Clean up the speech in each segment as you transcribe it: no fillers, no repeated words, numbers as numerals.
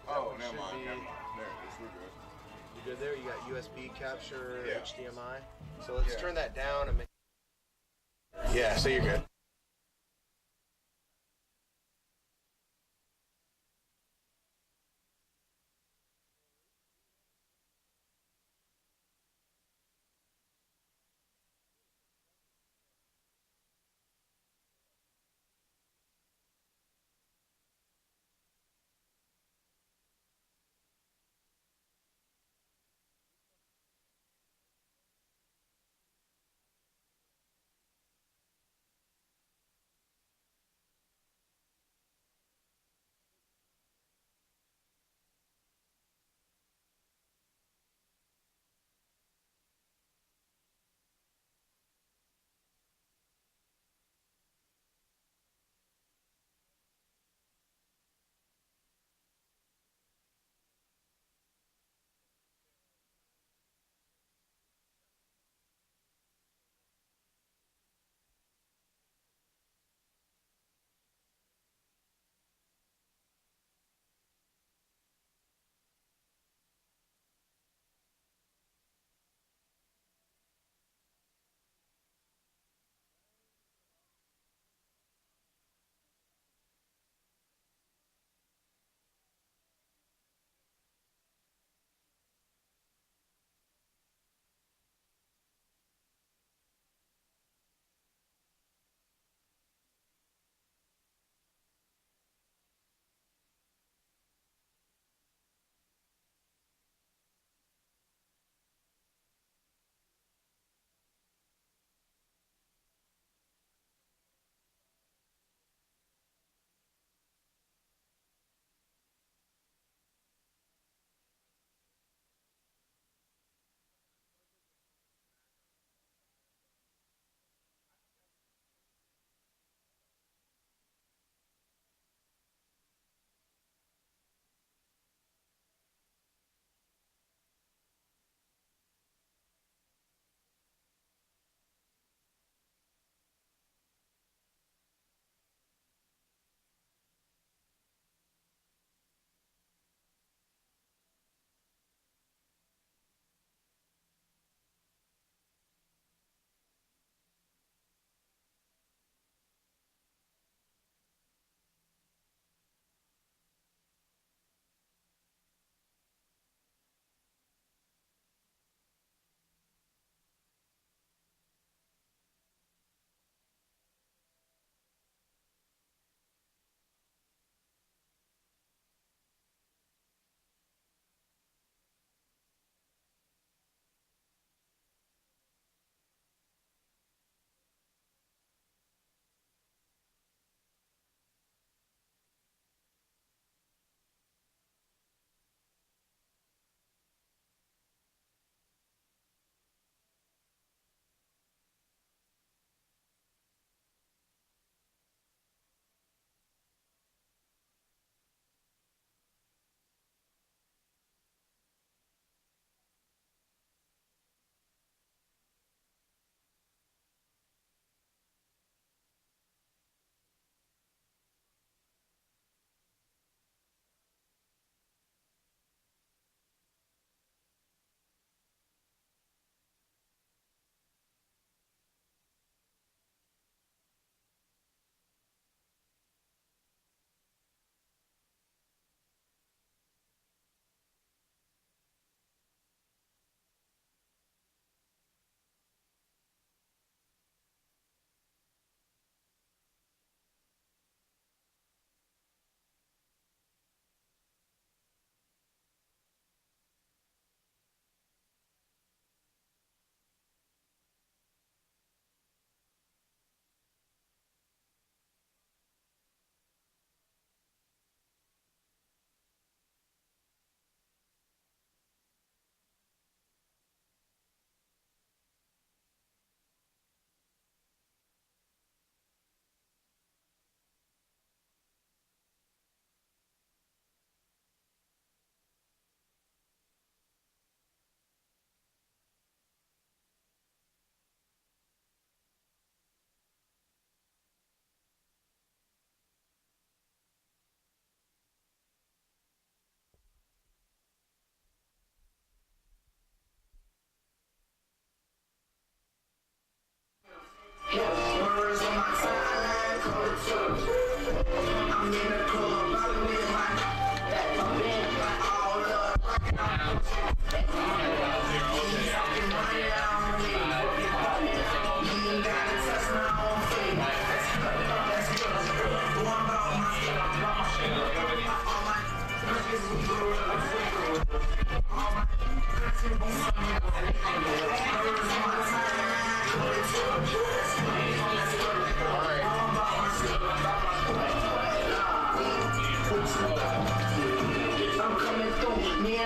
Oh, never mind. There it is. We're good. You good there? You got USB capture, Yeah. HDMI. So let's turn that down and make. Yeah, so you're good.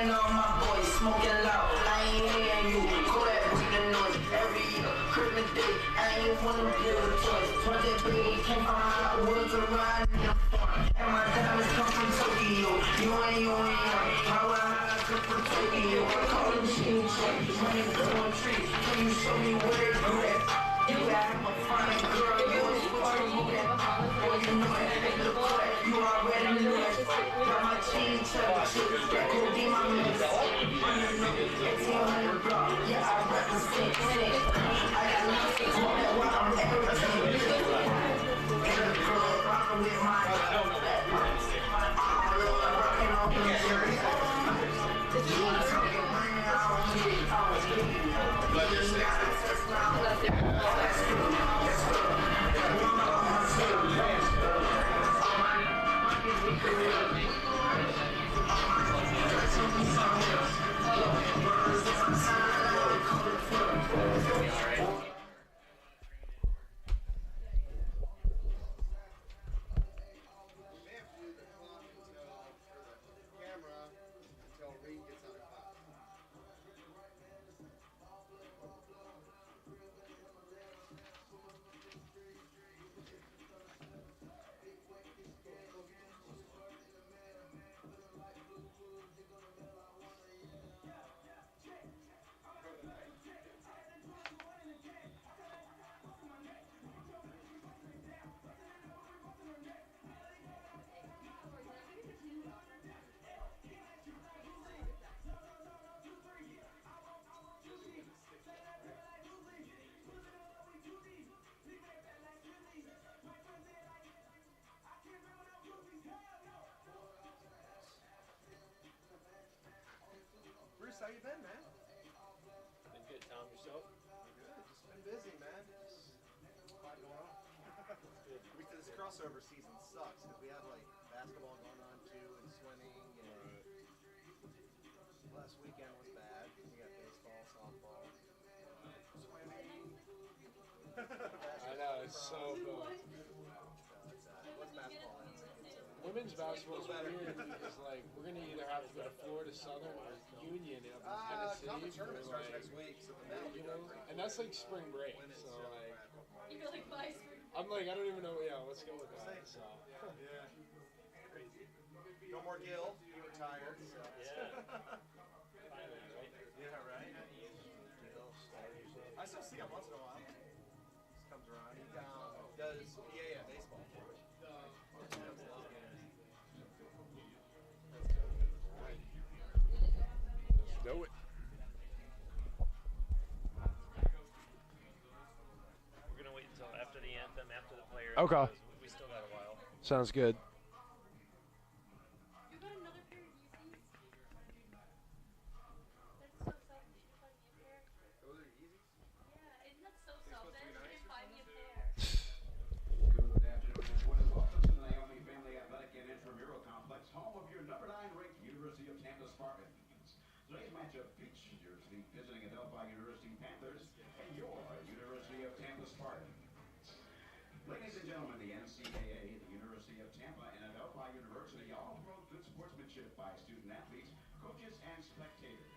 and all my boys smoking loud. I ain't hearing you. Go ahead, bring the noise. Every year, Christmas Day, I ain't wanna build a toys. Project Baby came from my woods around in the farm. And my diamonds come from Tokyo. You ain't power high, I come from Tokyo. I call them machine check. Money growing tree. Can you show me where it grew at? You gotta have a fine girl. You ain't what you move at. Boy, you know it. Look what you already knew it. Got my cheese chuck shit. That could be my mix. 1800 block. Yeah, I represent it. I got nothing to smoke that while I'm everything. In the club, rockin' with my rockin' on the jury. You ain't talking money, I don't get it. I was getting it. You gotta test now. That's good. That's good. Woman on my tip. How you been, man? Been good, Tom. Yourself? Good. Just been busy, man. Just a lot going on. This crossover season sucks because we have like basketball going on too and swimming. And last weekend was bad. We got baseball, softball, swimming. I know, it's so cool. What's basketball? Women's basketball is weird because like we're gonna either have to go to Florida Southern or Union up in Tennessee. Conference tournament starts next week, so you know, and that's like spring break. So like, You're like my spring. I'm like I don't even know. Yeah, let's go with that. So yeah, crazy. No more Gil. You retired. So. Yeah. Finally, right? Yeah, right. I still see him once in a while. Just comes around. He does PA at baseball. Do it. We're gonna wait until after the anthem, after the players. Okay. We still got a while. Sounds good. You got another pair of Yeezys? That's so selfish. You find me a pair. Those are Yeezys? Yeah, isn't that so selfish? You didn't find me a pair. Good afternoon, everyone, and welcome to the Naomi Family Athletic and Intramural Complex, home of your number 9 ranked University of Tampa Spartans. Today's matchup features the visiting Adelphi University Panthers and your University of Tampa Spartans. Ladies and gentlemen, the NCAA, the University of Tampa, and Adelphi University all promote good sportsmanship by student athletes, coaches, and spectators.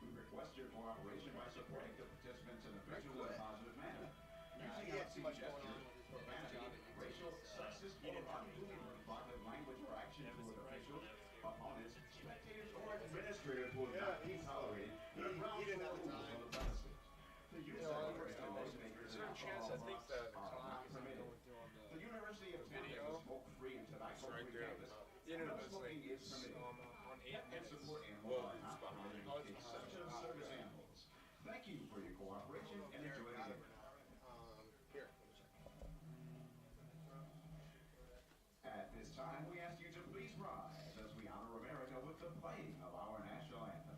We request your cooperation by supporting the participants and officials in a positive manner. Using obscene gestures, profanity, racial, sexist, or unduly provocative language or action toward officials, opponents, spectators, or administrators will not be tolerated in the grounds rules on the premises. The use of words and makers and alcohol are not permitted. The University of Tampa is a smoke-free and tobacco-free campus. No smoking is permitted. And support animals are not permitted except to service animals. Thank you for your cooperation and enjoy the game. Here. At this time, we ask you to please rise as we honor America with the playing of our national anthem.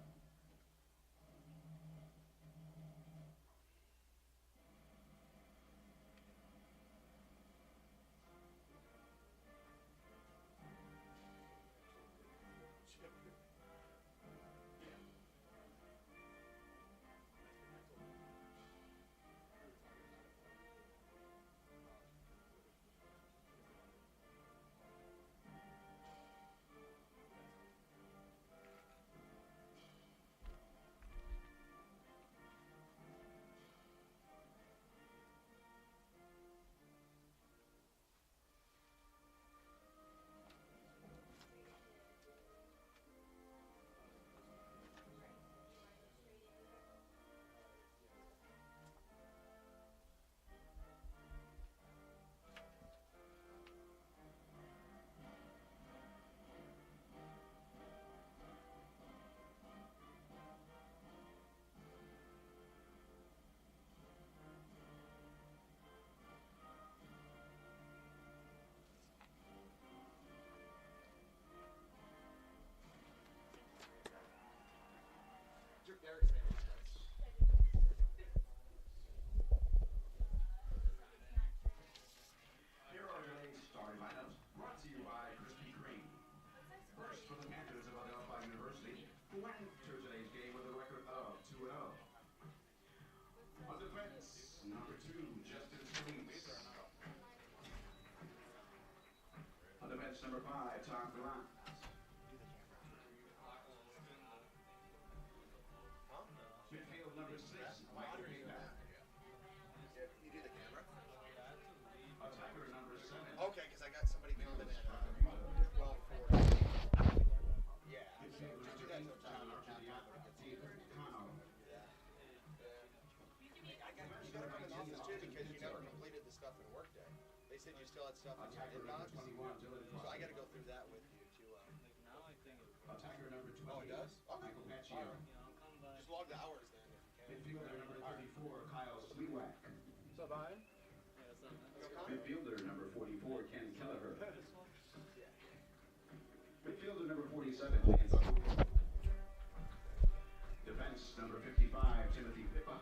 who enter today's game with a record of 2-0. On defense, number 2, Justin Sweets. On defense, number 5, Tom Grant. Midfield, number 6, Michael Payback. You do the camera? Attacker, number 7. Okay, because I got somebody coming at 12:40. Yeah. Midfield, Just do number 8, that till John time. Archidiak. Connell. You got to come in the office too because you never completed the stuff in Workday. They said you still had stuff in your Attacker, number inbox. 21, Dylan So I got to Crosby. go through that with you too. Attacker, number 20, Oh, it does? Okay. Michael Paccio. Just log the hours then if you can. Midfielder, number 34, Kyle Sliwak. What's up, Ian? Midfielder, number 44, Ken Kelleher. Midfielder, number 47, Lance Cooper. Defense, number 55, Timothy Pippa.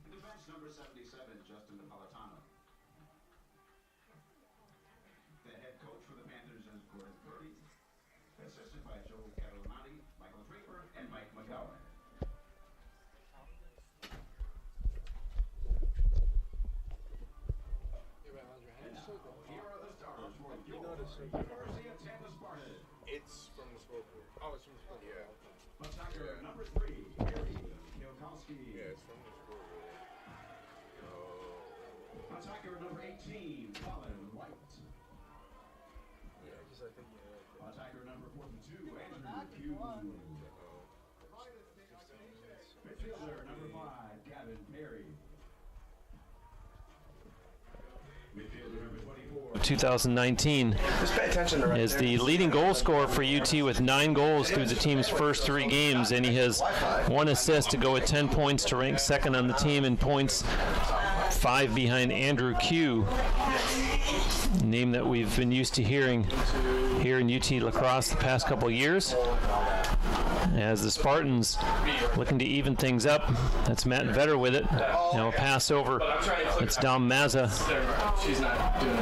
Defense, number 77, Justin Napolitano. The head coach for the Panthers is Gordon Purdy. Assisted by Joe Catalamati, Michael Draper, and Mike McGowan. Here are the starters for your University of Tampa Spartans. It's from the scoreboard. Oh, it's from the football. Yeah. Attacker number 3, Gary Kilkowski. Yeah, it's from the scoreboard. Oh. Attacker number 18, Colin White. Yeah, because I think Attacker number 42, Andrew Q. Midfielder number 5, Gavin Perry. Midfielder number 24. 2019 is the leading goal scorer for UT with 9 goals through the team's first 3 games, and he has 1 assist to go with 10 points to rank second on the team in points, 5 behind Andrew Q, a name that we've been used to hearing here in UT Lacrosse the past couple years. As the Spartans looking to even things up, that's Matt Vetter with it. Now a pass over, it's Dom Mazza.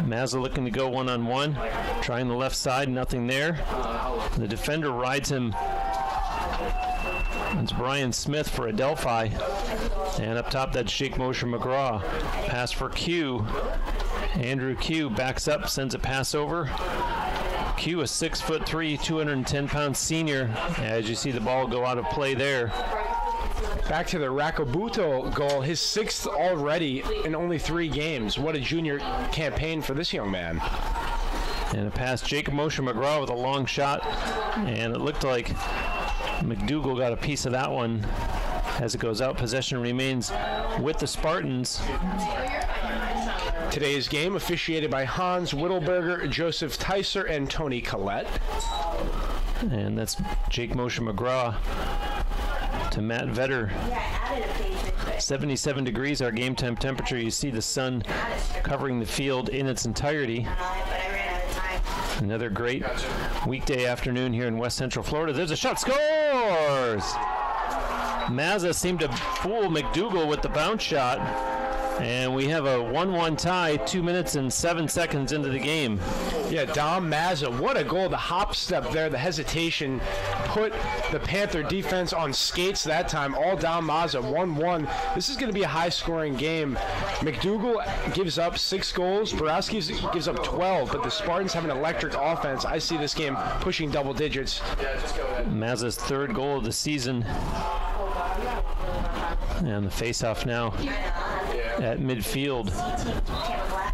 Mazza looking to go one-on-one, trying the left side, nothing there. The defender rides him. It's Brian Smith for Adelphi. And up top, that's Jake Mosher McGraw. Pass for Q. Andrew Q backs up, sends a pass over. Q, a 6'3", 210-pound senior. As you see the ball go out of play there. Back to the Rakabuto goal, his 6th already in only 3 games. What a junior campaign for this young man. And a pass, Jacob Mosher McGraw with a long shot. And it looked like McDougal got a piece of that one as it goes out. Possession remains with the Spartans. Today's game officiated by Hans Whittelberger, Joseph Teiser, and Tony Collette. And that's Jake Mosher McGraw to Matt Vetter. 77 degrees our game time temperature. You see the sun covering the field in its entirety. Another great weekday afternoon here in West Central Florida. There's a shot, scores! Mazza seemed to fool McDougal with the bounce shot. And we have a 1-1 tie, 2 minutes and 7 seconds into the game. Yeah, Dom Mazza, what a goal. The hop step there, the hesitation, put the Panther defense on skates that time. All Dom Mazza, 1-1. This is going to be a high-scoring game. McDougal gives up 6 goals. Borowski gives up 12, but the Spartans have an electric offense. I see this game pushing double digits. Mazza's 3rd goal of the season. And the face-off now at midfield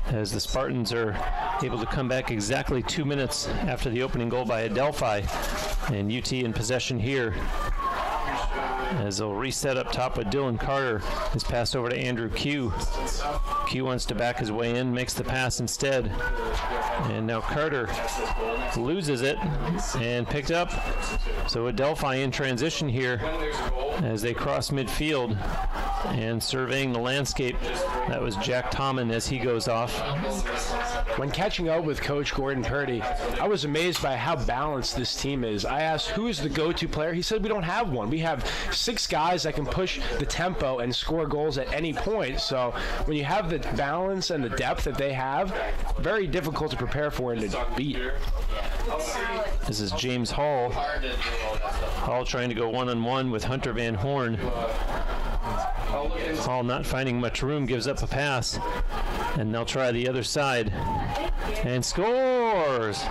as the Spartans are able to come back exactly 2 minutes after the opening goal by Adelphi, and UT in possession here as they'll reset up top with Dylan Carter. His pass over to Andrew Q. Q wants to back his way in, makes the pass instead, and now Carter loses it and picked up. So Adelphi in transition here as they cross midfield. And surveying the landscape, that was Jack Tomlin as he goes off. When catching up with Coach Gordon Purdy, I was amazed by how balanced this team is. I asked, who is the go-to player? He said, we don't have one. We have 6 guys that can push the tempo and score goals at any point. So when you have the balance and the depth that they have, very difficult to prepare for and to beat. This is James Hall. Hall trying to go one-on-one with Hunter Van Horn. Hall not finding much room, gives up a pass. And they'll try the other side. And scores!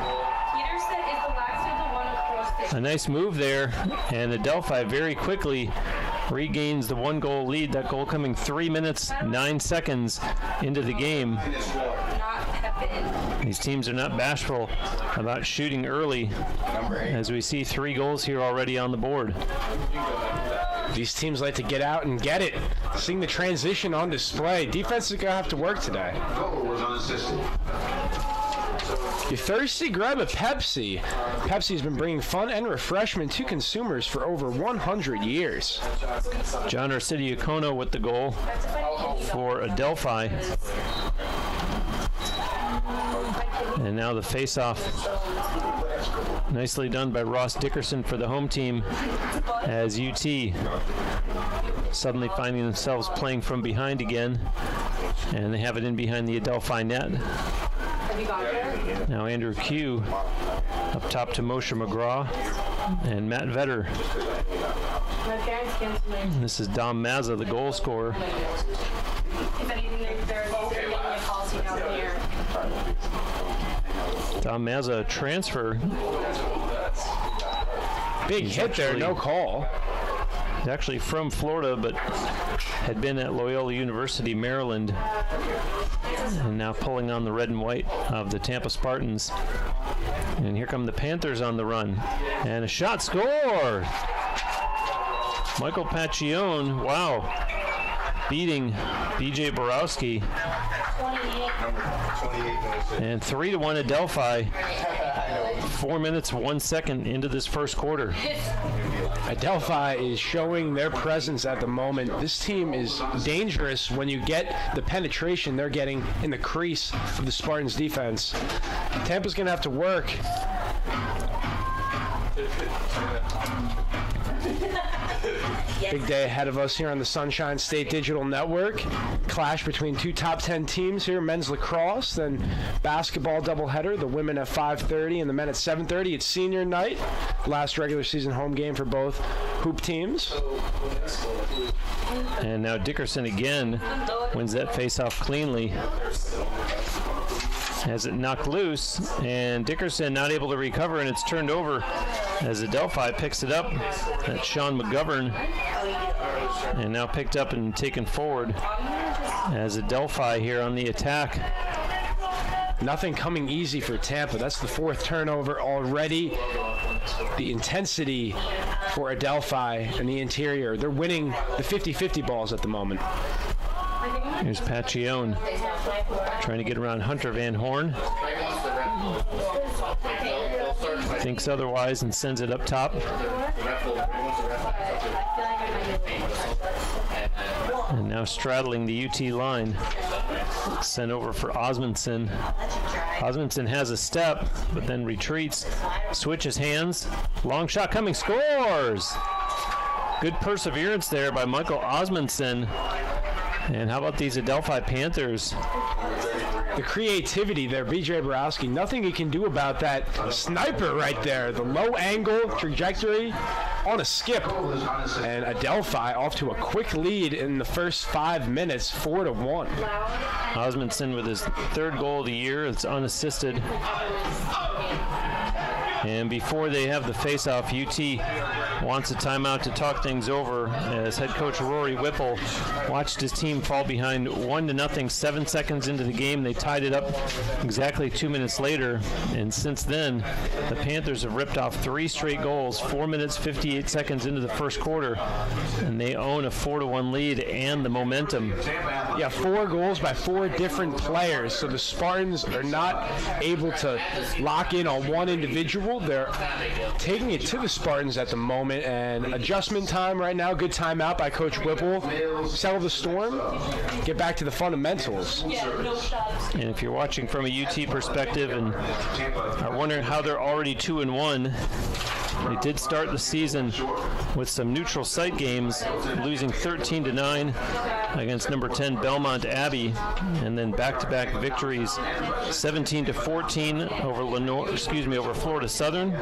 A nice move there. And Adelphi very quickly regains the 1-goal lead. That goal coming 3 minutes, 9 seconds into the game. These teams are not bashful about shooting early, as we see 3 goals here already on the board. These teams like to get out and get it. Seeing the transition on display. Defense is going to have to work today. You're thirsty? Grab a Pepsi. Pepsi's been bringing fun and refreshment to consumers for over 100 years. John Arcidiacono with the goal for Adelphi. And now the face-off. Nicely done by Ross Dickerson for the home team, as UT suddenly finding themselves playing from behind again. And they have it in behind the Adelphi net. Now Andrew Q up top to Moshe McGraw and Matt Vetter. This is Dom Mazza, the goal scorer. Dom Mazza, a transfer. Big hit there, no call. He's actually from Florida, but had been at Loyola University, Maryland, and now pulling on the red and white of the Tampa Spartans. And here come the Panthers on the run. And a shot scored! Michael Paccione, wow, beating B.J. Borowski. And 3-1 Adelphi. 4 minutes, 1 second into this first quarter. Adelphi is showing their presence at the moment. This team is dangerous when you get the penetration they're getting in the crease of the Spartans defense. Tampa's going to have to work. Big day ahead of us here on the Sunshine State Digital Network. Clash between 2 top 10 teams here, men's lacrosse, then basketball doubleheader, the women at 5:30 and the men at 7:30. It's senior night, last regular season home game for both hoop teams. And now Dickerson again wins that face-off cleanly. Has it knocked loose, and Dickerson not able to recover, and it's turned over as Adelphi picks it up. That's Sean McGovern, and now picked up and taken forward as Adelphi here on the attack. Nothing coming easy for Tampa. That's the 4th turnover already. The intensity for Adelphi in the interior. They're winning the 50-50 balls at the moment. Here's Paccione trying to get around Hunter Van Horn. Thinks otherwise and sends it up top. And now straddling the UT line. Sent over for Osmondson. Osmondson has a step, but then retreats. Switches hands. Long shot coming. Scores! Good perseverance there by Michael Osmondson. And how about these Adelphi Panthers? The creativity there, B.J. Borowski. Nothing he can do about that sniper right there. The low angle trajectory on a skip. And Adelphi off to a quick lead in the first 5 minutes, 4-1. Osmondson with his 3rd goal of the year. It's unassisted. And before they have the face-off, UT wants a timeout to talk things over as head coach Rory Whipple watched his team fall behind 1-0, 7 seconds into the game. They tied it up exactly 2 minutes later. And since then, the Panthers have ripped off 3 straight goals, 4 minutes, 58 seconds into the first quarter. And they own a 4-1 lead and the momentum. Yeah, 4 goals by 4 different players. So the Spartans are not able to lock in on one individual. They're taking it to the Spartans at the moment. moment, and adjustment time right now. Good timeout by Coach Whipple. Settle the storm, get back to the fundamentals. And if you're watching from a UT perspective and are wondering how they're already 2-1, they did start the season with some neutral site games, losing 13-9 against number 10 Belmont Abbey, and then back-to-back victories, 17-14 over Florida Southern,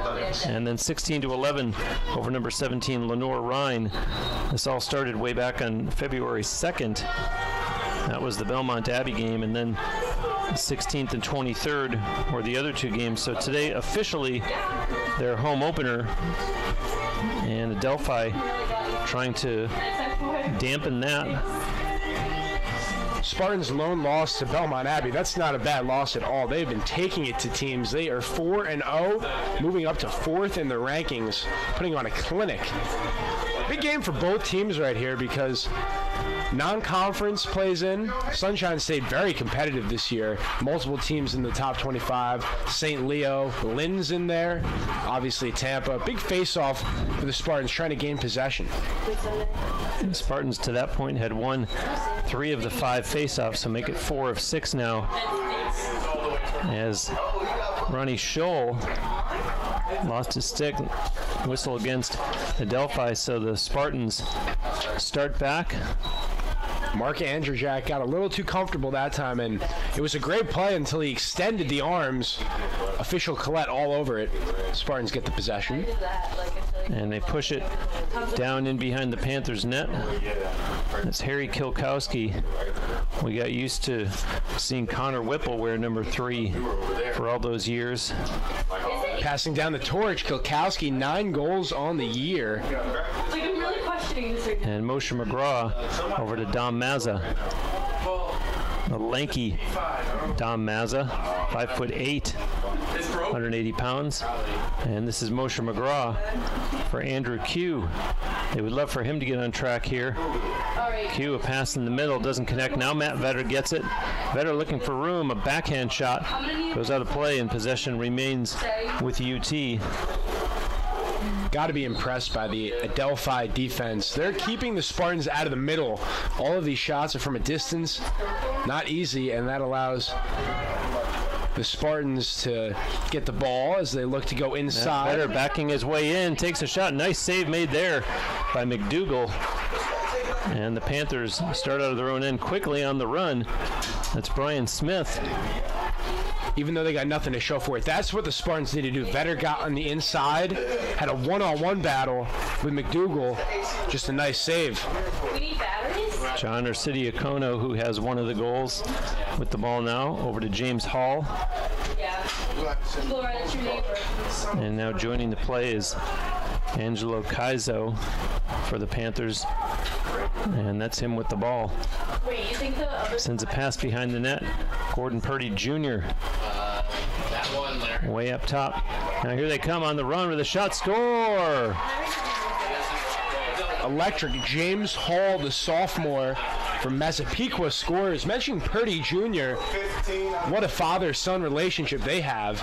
and then 16-11 over number 17 Lenore Rhine. This all started way back on February 2nd. That was the Belmont Abbey game, and then 16th and 23rd were the other two games. So today, officially, their home opener, and Adelphi trying to dampen that. Spartans' lone loss to Belmont Abbey. That's not a bad loss at all. They've been taking it to teams. They are 4-0, moving up to 4th in the rankings, putting on a clinic. Big game for both teams right here because non-conference plays in. Sunshine stayed very competitive this year. Multiple teams in the top 25. St. Leo, Lynn's in there. Obviously Tampa. Big face-off for the Spartans trying to gain possession. The Spartans to that point had won 3 of the 5 face-offs, so make it 4 of 6 now. As Ronnie Scholl lost his stick, whistle against Adelphi, so the Spartans start back. Mark Andrzejak got a little too comfortable that time, and it was a great play until he extended the arms. Official Collette all over it. Spartans get the possession. And they push it down in behind the Panthers' net. It's Harry Kilkowski. We got used to seeing Connor Whipple wear number 3 for all those years. Passing down the torch, Kilkowski, 9 goals on the year. And Moshe McGraw over to Dom Mazza. The lanky Dom Mazza, 5'8", 180 pounds. And this is Moshe McGraw for Andrew Q. They would love for him to get on track here. Q, a pass in the middle, doesn't connect. Now Matt Vetter gets it. Vetter looking for room, a backhand shot. Goes out of play, and possession remains with UT. Got to be impressed by the Adelphi defense. They're keeping the Spartans out of the middle. All of these shots are from a distance. Not easy, and that allows the Spartans to get the ball as they look to go inside. Vetter backing his way in, takes a shot. Nice save made there by McDougal. And the Panthers start out of their own end quickly on the run. That's Brian Smith. Even though they got nothing to show for it. That's what the Spartans need to do. Vetter got on the inside, had a one-on-one battle with McDougal. Just a nice save. We need batteries? John Arcidiacono, who has one of the goals with the ball now, over to James Hall. Yeah. Laura, that's your neighbor. And now joining the play is Angelo Kaizo for the Panthers. And that's him with the ball. Wait, you think the other Sends a pass behind the net. Gordon Purdy Jr. That one there. Way up top. Now here they come on the run with a shot. Score! Electric. James Hall, the sophomore from Massapequa, scores. Mentioning Purdy Jr., what a father-son relationship they have.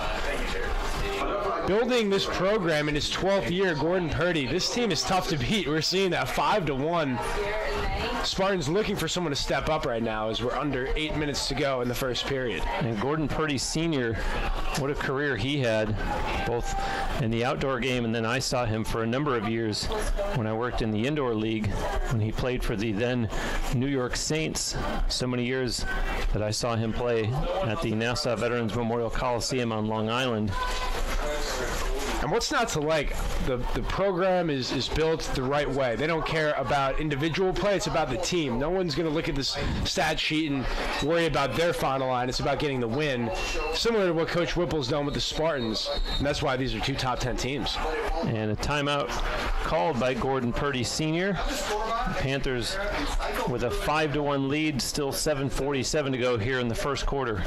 Building this program in his 12th year, Gordon Purdy. This team is tough to beat. We're seeing that 5-1. Spartans looking for someone to step up right now as we're under 8 minutes to go in the first period. And Gordon Purdy Sr., what a career he had, both in the outdoor game, and then I saw him for a number of years when I worked in the indoor league, when he played for the then New York Saints. So many years that I saw him play at the Nassau Veterans Memorial Coliseum on Long Island. And what's not to like? The program is built the right way. They don't care about individual play. It's about the team. No one's going to look at this stat sheet and worry about their final line. It's about getting the win, similar to what Coach Whipple's done with the Spartans. And that's why these are 2 top 10 teams. And a timeout called by Gordon Purdy Sr. Panthers with a 5-1 lead, still 7:47 to go here in the first quarter.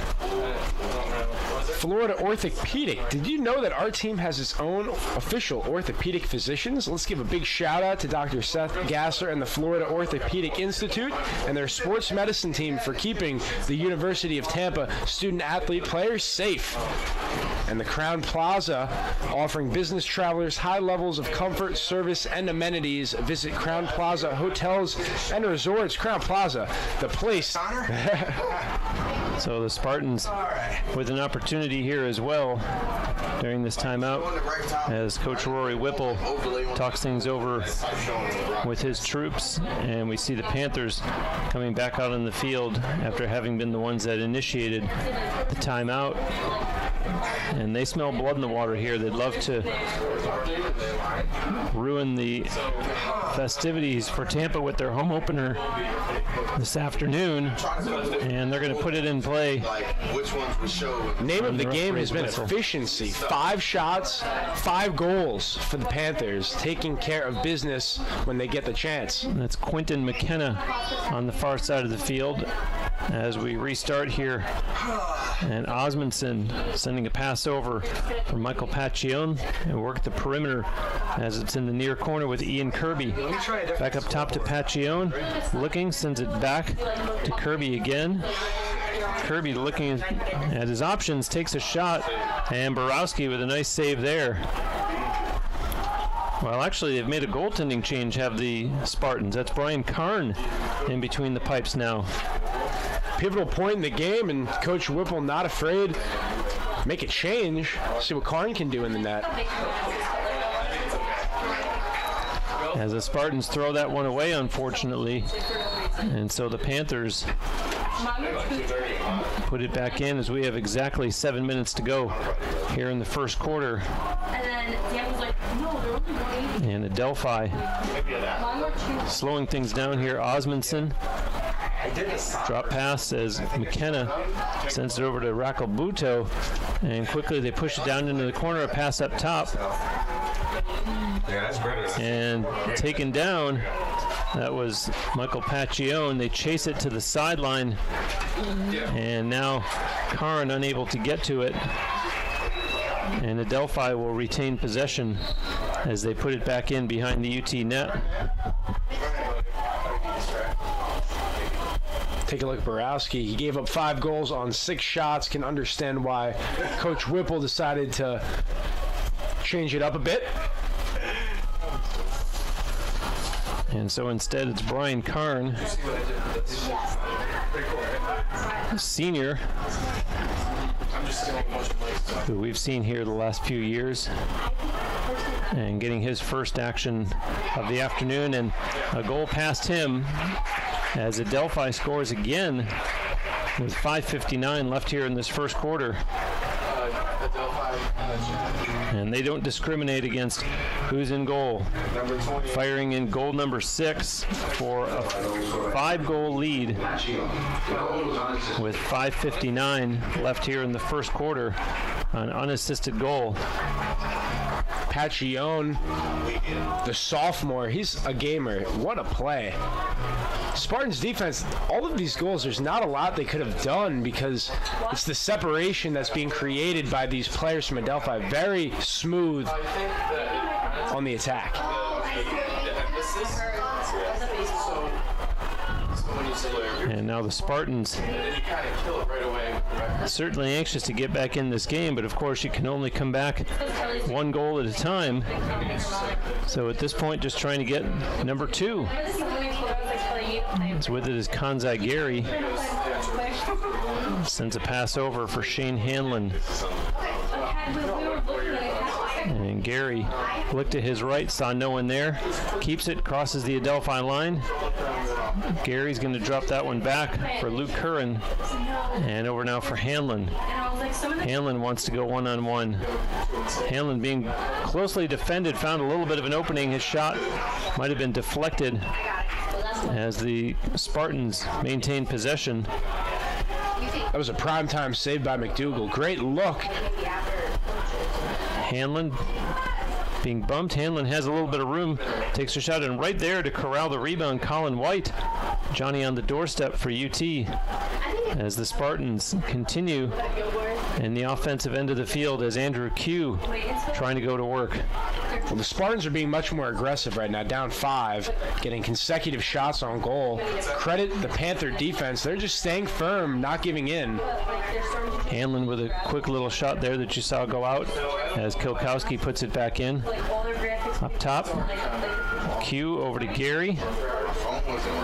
Florida Orthopedic. Did you know that our team has its own official orthopedic physicians? Let's give a big shout out to Dr. Seth Gasser and the Florida Orthopedic Institute and their sports medicine team for keeping the University of Tampa student-athlete players safe. and the Crown Plaza, offering business travelers high levels of comfort, service, and amenities. Visit Crown Plaza Hotels and Resorts. Crown Plaza, the place. So the Spartans with an opportunity here as well during this timeout as Coach Rory Whipple talks things over with his troops, and we see the Panthers coming back out on the field after having been the ones that initiated the timeout. And they smell blood in the water here. They'd love to ruin the festivities for Tampa with their home opener this afternoon, and they're going to put it in play. Name of the game has been efficiency. 5 shots, 5 goals for the Panthers, taking care of business when they get the chance. And that's Quentin McKenna on the far side of the field as we restart here. And Osmondson sending a pass over for Michael Pacchione and work the perimeter as it's in the near corner with Ian Kirby. Back up top to Pacchione, looking, sends it back to Kirby again. Kirby looking at his options, takes a shot, and Borowski with a nice save there. Well, actually, they've made a goaltending change, have the Spartans. That's Brian Karn in between the pipes now. Pivotal point in the game, and Coach Whipple not afraid. Make a change. See what Karn can do in the net. As the Spartans throw that one away, unfortunately. And so the Panthers put it back in as we have exactly 7 minutes to go here in the first quarter. And Adelphi slowing things down here. Osmondson. Drop pass as McKenna sends it over to Racalbuto, and quickly they push it down into the corner, a pass up top. And taken down, that was Michael Pacchione. They chase it to the sideline, and now Karn unable to get to it. And Adelphi will retain possession as they put it back in behind the UT net. Take a look at Borowski. He gave up 5 goals on 6 shots. Can understand why Coach Whipple decided to change it up a bit. And so instead it's Brian Karn, senior, who we've seen here the last few years, and getting his first action of the afternoon, and a goal past him as Adelphi scores again with 5:59 left here in this first quarter. And they don't discriminate against who's in goal. Firing in goal number 6 for a 5-goal lead with 5:59 left here in the first quarter. An unassisted goal. Pacchione, the sophomore, he's a gamer. What a play. Spartans defense, all of these goals, there's not a lot they could have done because it's the separation that's being created by these players from Adelphi. Very smooth on the attack. And now the Spartans certainly anxious to get back in this game, but of course you can only come back 1 goal at a time. So at this point, just trying to get number 2. It's with it is Kanzai Gary. Sends a pass over for Shane Hanlon. And Gary looked to his right, saw no one there. Keeps it, crosses the Adelphi line. Gary's going to drop that one back for Luke Curran. And over now for Hanlon. Hanlon wants to go one-on-one. Hanlon, being closely defended, found a little bit of an opening. His shot might have been deflected as the Spartans maintain possession. That was a primetime save by McDougal. Great look. Hanlon being bumped. Hanlon has a little bit of room, takes a shot, and right there to corral the rebound, Colin White. Johnny on the doorstep for UT as the Spartans continue in the offensive end of the field as Andrew Q trying to go to work. Well, the Spartans are being much more aggressive right now, down 5, getting consecutive shots on goal. Credit the Panther defense. They're just staying firm, not giving in. Hanlon with a quick little shot there that you saw go out as Kilkowski puts it back in. Up top, Q over to Gary.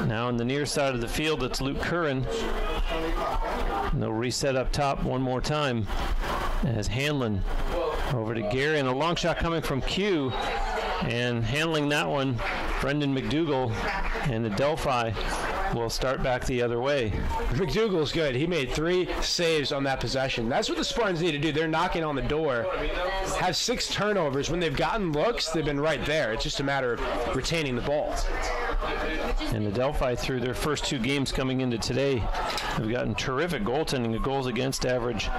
Now on the near side of the field, it's Luke Curran. And they'll reset up top one more time as Hanlon over to Gary. And a long shot coming from Q. And handling that one, Brendan McDougall, and Adelphi will start back the other way. McDougall's good. He made 3 saves on that possession. That's what the Spartans need to do. They're knocking on the door. Have 6 turnovers. When they've gotten looks, they've been right there. It's just a matter of retaining the ball. And Adelphi, through their first 2 games coming into today, have gotten terrific goaltending, a goals against average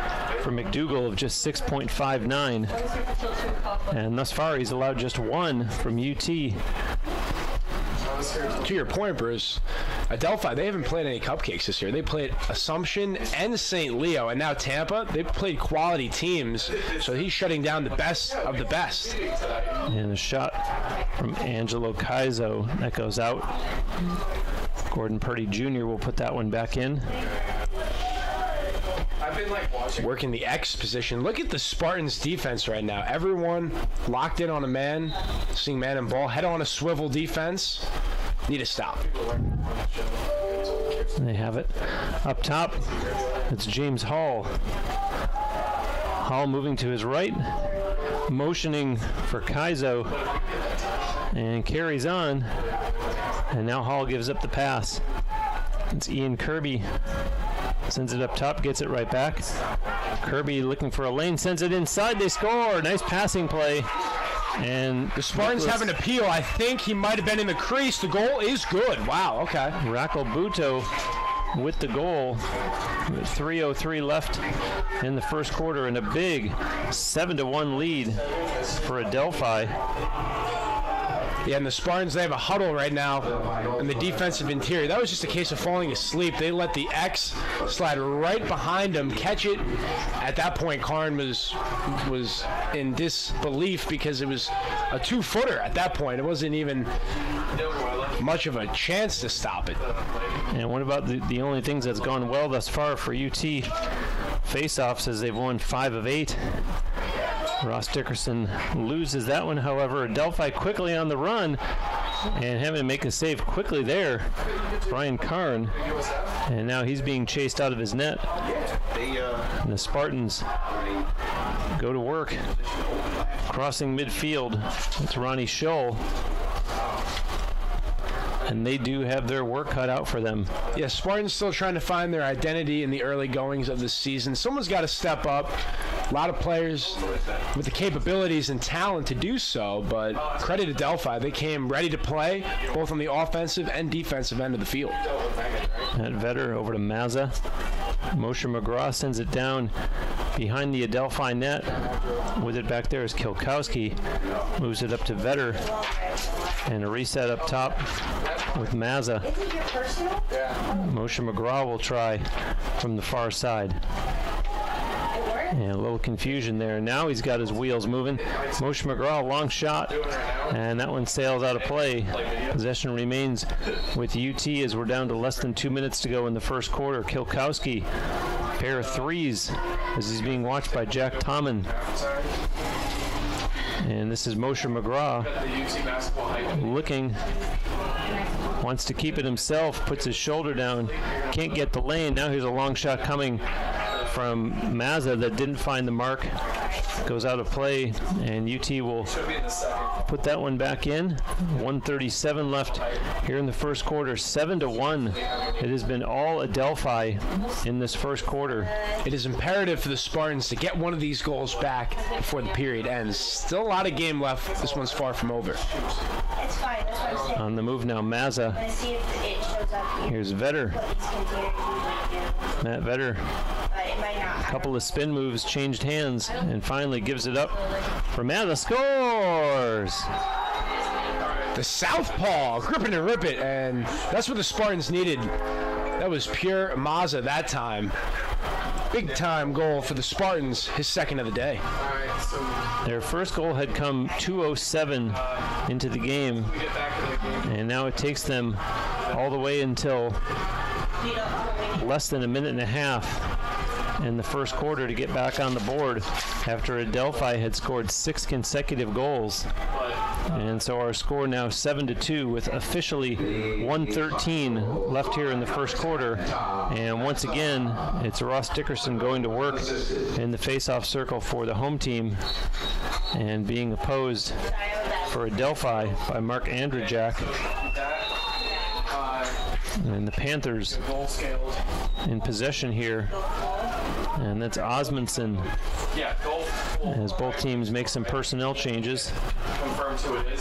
for McDougall of just 6.59. And thus far, he's allowed just 1 from UT. To your point, Bruce, Adelphi, they haven't played any cupcakes this year. They played Assumption and St. Leo, and now Tampa. They've played quality teams, so he's shutting down the best of the best. And a shot from Angelo Kaizo that goes out. Gordon Purdy Jr. will put that one back in. Working the X position. Look at the Spartans defense right now. Everyone locked in on a man, seeing man and ball. Head on a swivel defense. Need to stop. And they have it. Up top, it's James Hall. Hall moving to his right, motioning for Kaizo, and carries on. And now Hall gives up the pass. It's Ian Kirby. Sends it up top, gets it right back. Kirby looking for a lane, sends it inside. They score. Nice passing play. And the Spartans have an appeal. I think he might have been in the crease. The goal is good. Wow, okay. Raquel Buto with the goal. 3:03 left in the first quarter, and a big 7-1 lead for Adelphi. Yeah, and the Spartans, they have a huddle right now in the defensive interior. That was just a case of falling asleep. They let the X slide right behind them, catch it. At that point, Karn was in disbelief because it was a 2-footer at that point. It wasn't even much of a chance to stop it. And what about the only things that's gone well thus far for UT? Face-offs, as they've won 5 of 8. Ross Dickerson loses that one, however. Adelphi quickly on the run and having to make a save quickly there. Brian Karn. And now he's being chased out of his net. And the Spartans go to work. Crossing midfield. It's Ronnie Scholl. And they do have their work cut out for them. Yeah, Spartans still trying to find their identity in the early goings of the season. Someone's got to step up. A lot of players with the capabilities and talent to do so, but credit to Adelphi. They came ready to play, both on the offensive and defensive end of the field. At Vetter over to Mazza. Moshe McGraw sends it down behind the Adelphi net. With it back there is Kilkowski. Moves it up to Vetter. And a reset up top with Mazza. Moshe McGraw will try from the far side. And a little confusion there. Now he's got his wheels moving. Moshe McGraw, long shot. And that one sails out of play. Possession remains with UT as we're down to less than 2 minutes to go in the first quarter. Kilkowski, pair of threes as he's being watched by Jack Tommen. And this is Moshe McGraw looking. Wants to keep it himself. Puts his shoulder down. Can't get the lane. Now here's a long shot coming from Mazza that didn't find the mark. Goes out of play, and UT will put that one back in. 1:37 left here in the first quarter. 7-1. It has been all Adelphi in this first quarter. It is imperative for the Spartans to get one of these goals back before the period ends. Still a lot of game left. This one's far from over. On the move now, Mazza. Here's Vetter. Matt Vetter. A couple of spin moves, changed hands, and finally gives it up for Mazza. Scores! The southpaw, grip it and rip it, and that's what the Spartans needed. That was pure Mazza that time. Big time goal for the Spartans, his second of the day. Their first goal had come 2:07 into the game, and now it takes them all the way until less than a minute and a half in the first quarter to get back on the board after Adelphi had scored 6 consecutive goals. And so our score now 7-2 with officially 1:13 left here in the first quarter. And once again, it's Ross Dickerson going to work in the face-off circle for the home team and being opposed for Adelphi by Mark Andrzejak. And the Panthers in possession here. And that's Osmondson as both teams make some personnel changes.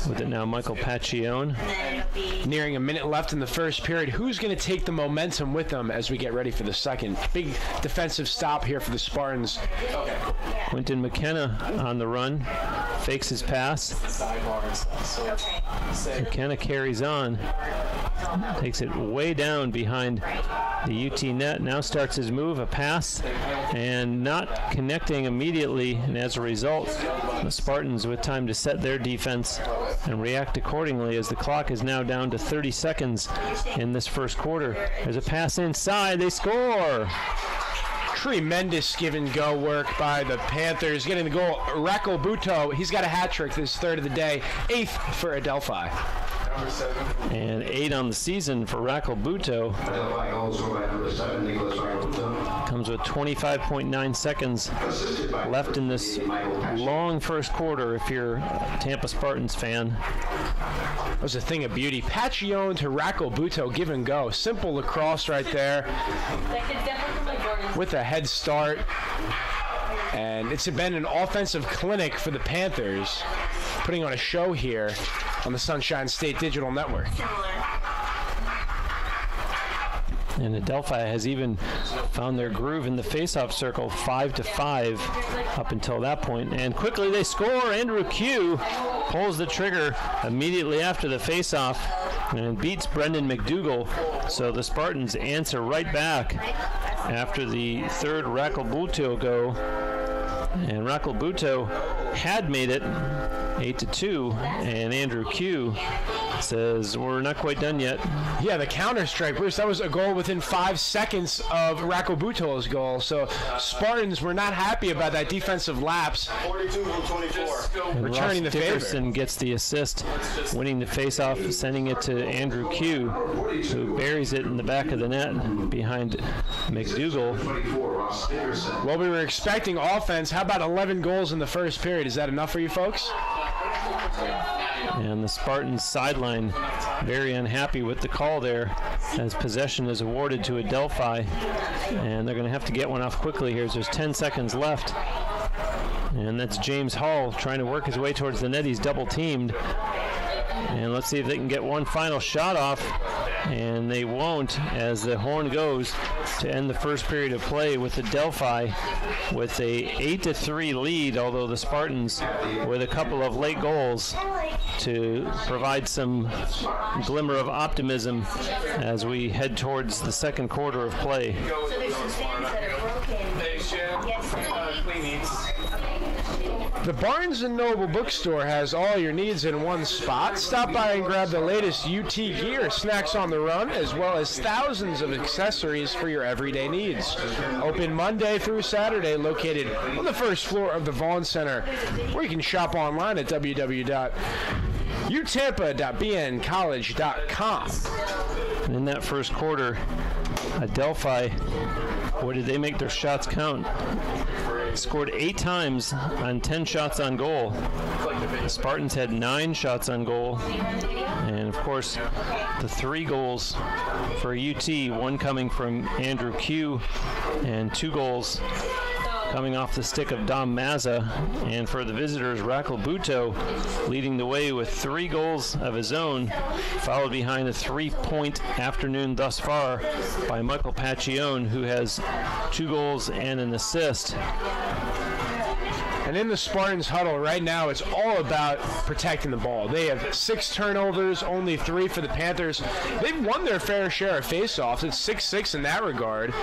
With it now Michael Paccione. Nearing a minute left in the first period. Who's going to take the momentum with them as we get ready for the second? Big defensive stop here for the Spartans. Quinton McKenna on the run. Fakes his pass. McKenna carries on. Takes it way down behind the UT net. Now starts his move, a pass, and not connecting immediately. And as a result, the Spartans with time to set their defense and react accordingly as the clock is now down to 30 seconds in this first quarter. There's a pass inside. They score. Tremendous give-and-go work by the Panthers. Getting the goal, Raquel Buto. He's got a hat trick, this third of the day. 8th for Adelphi. And 8 on the season for Raquel Buto. Comes with 25.9 seconds left in this long first quarter if you're a Tampa Spartans fan. That was a thing of beauty. Paccione to Raquel Buto, give and go. Simple lacrosse right there. With a head start. And it's been an offensive clinic for the Panthers, putting on a show here on the Sunshine State Digital Network. And Adelphi has even found their groove in the face-off circle, 5-5 up until that point. And quickly they score. Andrew Q pulls the trigger immediately after the face-off and beats Brendan McDougall. So the Spartans answer right back after the third Raquel Buto go. And Raquel Buto had made it 8-2, and Andrew Q says we're not quite done yet. Yeah, the counter strike, Bruce. That was a goal within 5 seconds of Raquel Buto's goal. So Spartans were not happy about that defensive lapse. 42-24. Returning the favor. Dickerson gets the assist, winning the faceoff, sending it to Andrew Q, who buries it in the back of the net behind McDougall. Well, we were expecting offense. How about 11 goals in the first period? Is that enough for you folks? And the Spartans sideline very unhappy with the call there as possession is awarded to Adelphi. And they're going to have to get one off quickly here. There's 10 seconds left. And that's James Hall trying to work his way towards the net. He's double teamed. And let's see if they can get one final shot off. And they won't as the horn goes to end the first period of play with Adelphi with a 8-3 lead, although the Spartans with a couple of late goals to provide some glimmer of optimism as we head towards the second quarter of play. So there's some fans that are broken. Yes. The Barnes & Noble bookstore has all your needs in one spot. Stop by and grab the latest UT gear, snacks on the run, as well as thousands of accessories for your everyday needs. Open Monday through Saturday, located on the first floor of the Vaughn Center, or you can shop online at www.utampa.bncollege.com. And in that first quarter, Adelphi, boy, did they make their shots count. Scored 8 times on 10 shots on goal. The Spartans had 9 shots on goal. And, of course, the 3 goals for UT, one coming from Andrew Q and 2 goals coming off the stick of Dom Mazza. And for the visitors, Raquel Buto leading the way with 3 goals of his own, followed behind a 3-point afternoon thus far by Michael Paccione, who has 2 goals and an assist. And in the Spartans huddle right now, it's all about protecting the ball. They have 6 turnovers, only 3 for the Panthers. They've won their fair share of faceoffs. It's 6-6 in that regard.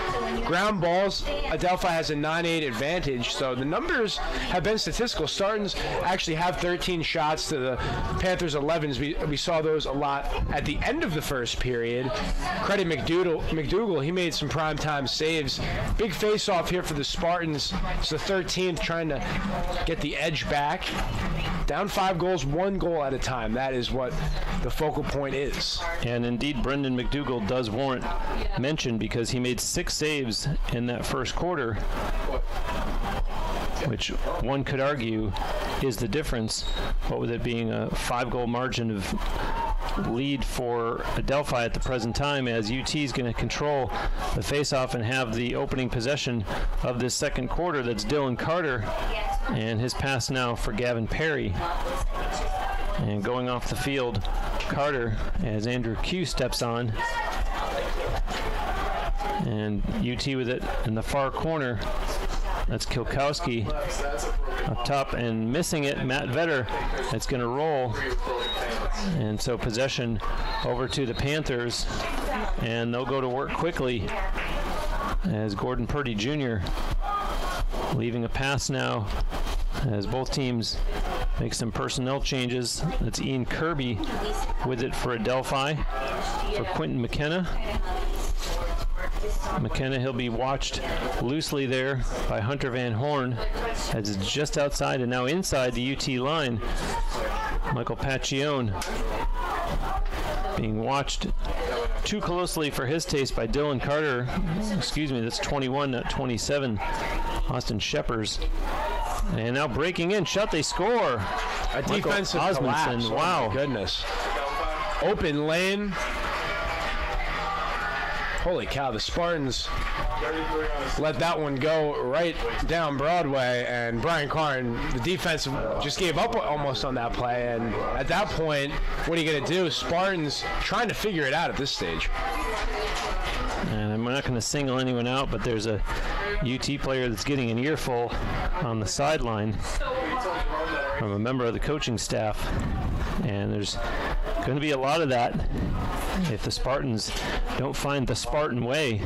Ground balls, Adelphi has a 9-8 advantage, so the numbers have been statistical. Spartans actually have 13 shots to the Panthers' 11s. We saw those a lot at the end of the first period. Credit McDougal. He made some primetime saves. Big face-off here for the Spartans. It's the 13th, trying to get the edge back. Down 5 goals, 1 goal at a time. That is what the focal point is. And indeed, Brendan McDougal does warrant mention because he made 6 saves in that first quarter, which one could argue is the difference. What with it being a 5-goal margin of lead for Adelphi at the present time, as UT is going to control the faceoff and have the opening possession of this second quarter. That's Dylan Carter, and his pass now for Gavin Perry. And going off the field, Carter, as Andrew Q steps on. And UT with it in the far corner. That's Kilkowski up top and missing it. Matt Vetter. It's going to roll. And so possession over to the Panthers. And they'll go to work quickly as Gordon Purdy Jr. leaving a pass now as both teams make some personnel changes. That's Ian Kirby with it for Adelphi for Quentin McKenna. McKenna, he'll be watched loosely there by Hunter Van Horn as it's just outside and now inside the UT line. Michael Pacchione being watched too closely for his taste by Dylan Carter. Excuse me, that's 21, not 27. Austin Sheppers. And now breaking in, shot, they score. A defensive collapse. Wow. Oh my goodness. Open lane. Holy cow, the Spartans let that one go right down Broadway, and Brian Karn, the defense, just gave up almost on that play. And at that point, what are you going to do? Spartans trying to figure it out at this stage. And I'm not going to single anyone out, but there's a UT player that's getting an earful on the sideline from a member of the coaching staff. And there's going to be a lot of that if the Spartans don't find the Spartan way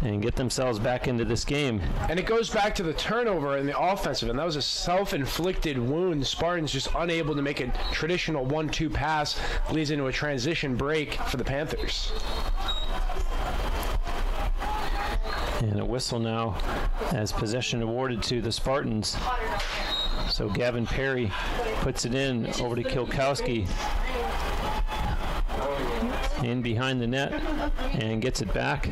and get themselves back into this game. And it goes back to the turnover in the offensive, and that was a self-inflicted wound. Spartans just unable to make a traditional 1-2 pass, leads into a transition break for the Panthers. And a whistle now as possession awarded to the Spartans. So Gavin Perry puts it in over to Kilkowski. In behind the net and gets it back.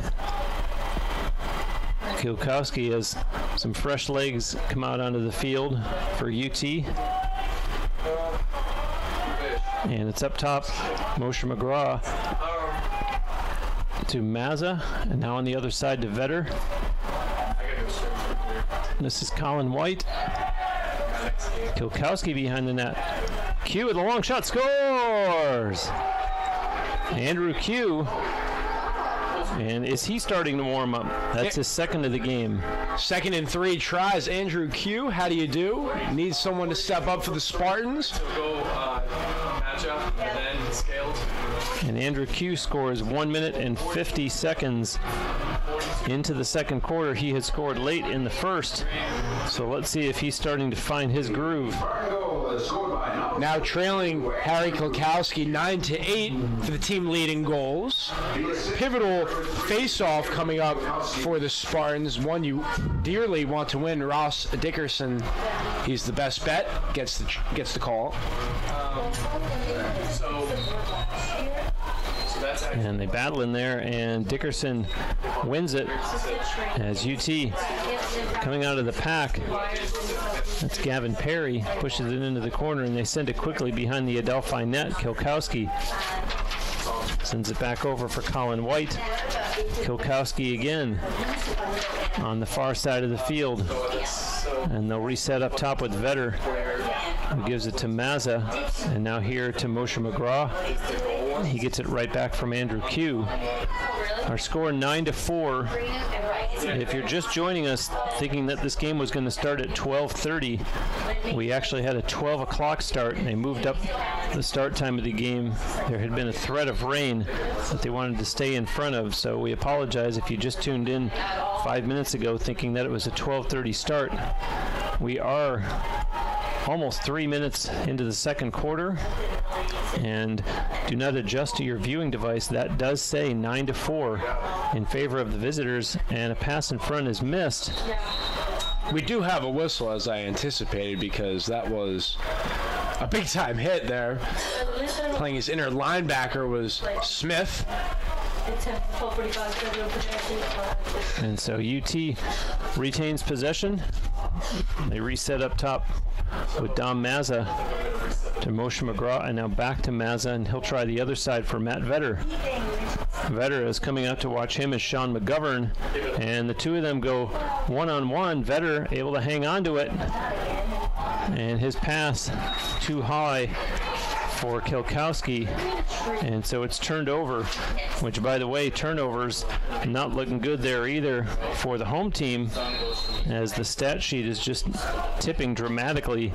Kilkowski has some fresh legs come out onto the field for UT. And it's up top, Moshe McGraw to Mazza, and now on the other side to Vetter. This is Colin White. Kilkowski behind the net. Q with a long shot, scores! Andrew Q. And is he starting to warm up? That's his second of the game. Second and 3 tries. Andrew Q, how do you do? Needs someone to step up for the Spartans. Go matchup and then scaled. And Andrew Q scores 1 minute and 50 seconds into the second quarter. He had scored late in the first. So let's see if he's starting to find his groove. Now trailing Harry Kilkowski 9-8 for the team leading goals. Pivotal face-off coming up for the Spartans. One you dearly want to win. Ross Dickerson, he's the best bet. Gets the call. And they battle in there, and Dickerson wins it as UT coming out of the pack. That's Gavin Perry, pushes it into the corner, and they send it quickly behind the Adelphi net. Kilkowski sends it back over for Colin White. Kilkowski again on the far side of the field. And they'll reset up top with Vetter, who gives it to Mazza, and now here to Moshe McGraw. He gets it right back from Andrew Q. Our score 9-4. If you're just joining us, thinking that this game was going to start at 12:30. We actually had a 12 o'clock start, and they moved up the start time of the game. There had been a threat of rain that they wanted to stay in front of, so we apologize if you just tuned in 5 minutes ago thinking that it was a 12:30 start. We are almost 3 minutes into the second quarter, and do not adjust to your viewing device. That does say 9-4 in favor of the visitors, and a pass in front is missed. We do have a whistle, as I anticipated, because that was a big-time hit there. Playing his inner linebacker was Smith. And so UT retains possession. They reset up top with Dom Mazza to Moshe McGraw, and now back to Mazza, and he'll try the other side for Matt Vetter. Vetter is coming out to watch him as Sean McGovern, and the two of them go one-on-one. Vetter able to hang on to it, and his pass too high for Kilkowski, and so it's turned over, which, by the way, turnovers not looking good there either for the home team, as the stat sheet is just tipping dramatically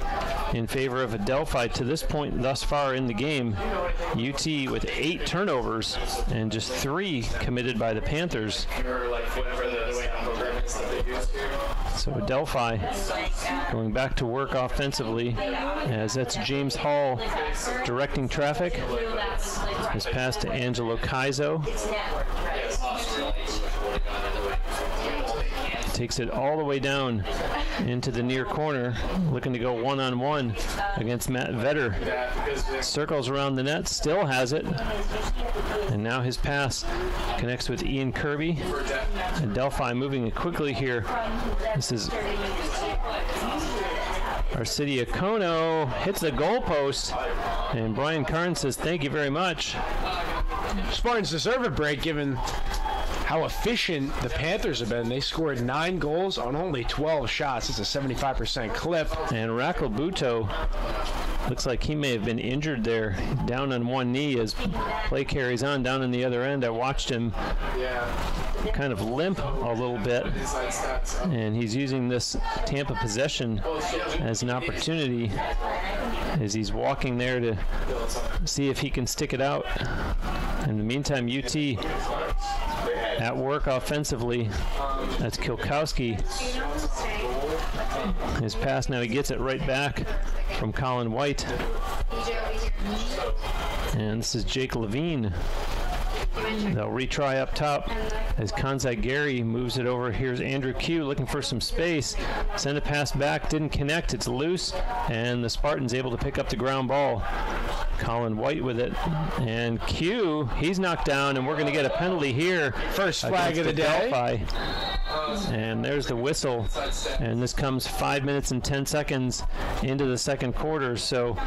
in favor of Adelphi to this point thus far in the game. UT with 8 turnovers and just 3 committed by the Panthers. So Adelphi going back to work offensively, as that's James Hall directing traffic. His pass to Angelo Kaizo. Takes it all the way down into the near corner, looking to go one-on-one against Matt Vetter. Circles around the net, still has it. And now his pass connects with Ian Kirby. Adelphi moving it quickly here. This is Arcidia Kono, hits the goalpost, and Brian Karn says thank you very much. Spartans deserve a break given how efficient the Panthers have been. They scored 9 goals on only 12 shots. It's a 75% clip. And Raquel Buto looks like he may have been injured there, down on one knee as play carries on down in the other end. I watched him kind of limp a little bit, and he's using this Tampa possession as an opportunity as he's walking there to see if he can stick it out. In the meantime, UT at work offensively. That's Kilkowski. His pass, now he gets it right back from Colin White. And this is Jake Levine. They'll retry up top as Kanzai Gary moves it over. Here's Andrew Q looking for some space. Send a pass back, didn't connect. It's loose, and the Spartans able to pick up the ground ball. Colin White with it, and Q, he's knocked down, and we're going to get a penalty here. First flag of the day. And there's the whistle, and this comes 5 minutes and 10 seconds into the second quarter, so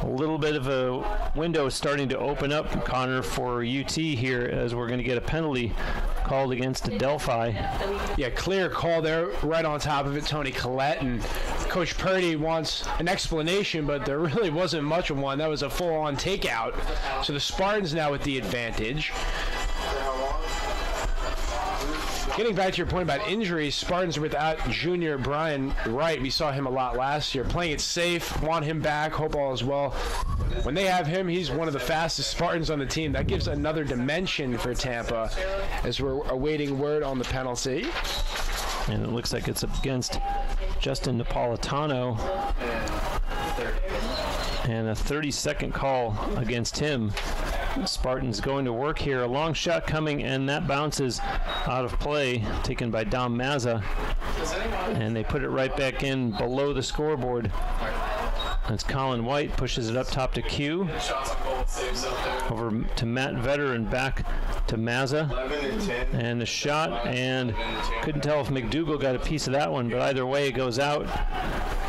a little bit of a window starting to open up, Connor, for UT here, as we're going to get a penalty called against Adelphi. Yeah, clear call there, right on top of it, Tony Collette, and Coach Purdy wants an explanation, but there really wasn't much of one. That was a full-on takeout. So the Spartans now with the advantage. Getting back to your point about injuries, Spartans without junior Brian Wright. We saw him a lot last year. Playing it safe, want him back, hope all is well. When they have him, he's one of the fastest Spartans on the team. That gives another dimension for Tampa as we're awaiting word on the penalty. And it looks like it's against Justin Napolitano. And a 30-second call against him. Spartans going to work here. A long shot coming, and that bounces out of play, taken by Dom Mazza. And they put it right back in below the scoreboard. That's Colin White, pushes it up top to Q. Over to Matt Vetter and back to Mazza. And the shot, and couldn't tell if McDougal got a piece of that one, but either way it goes out.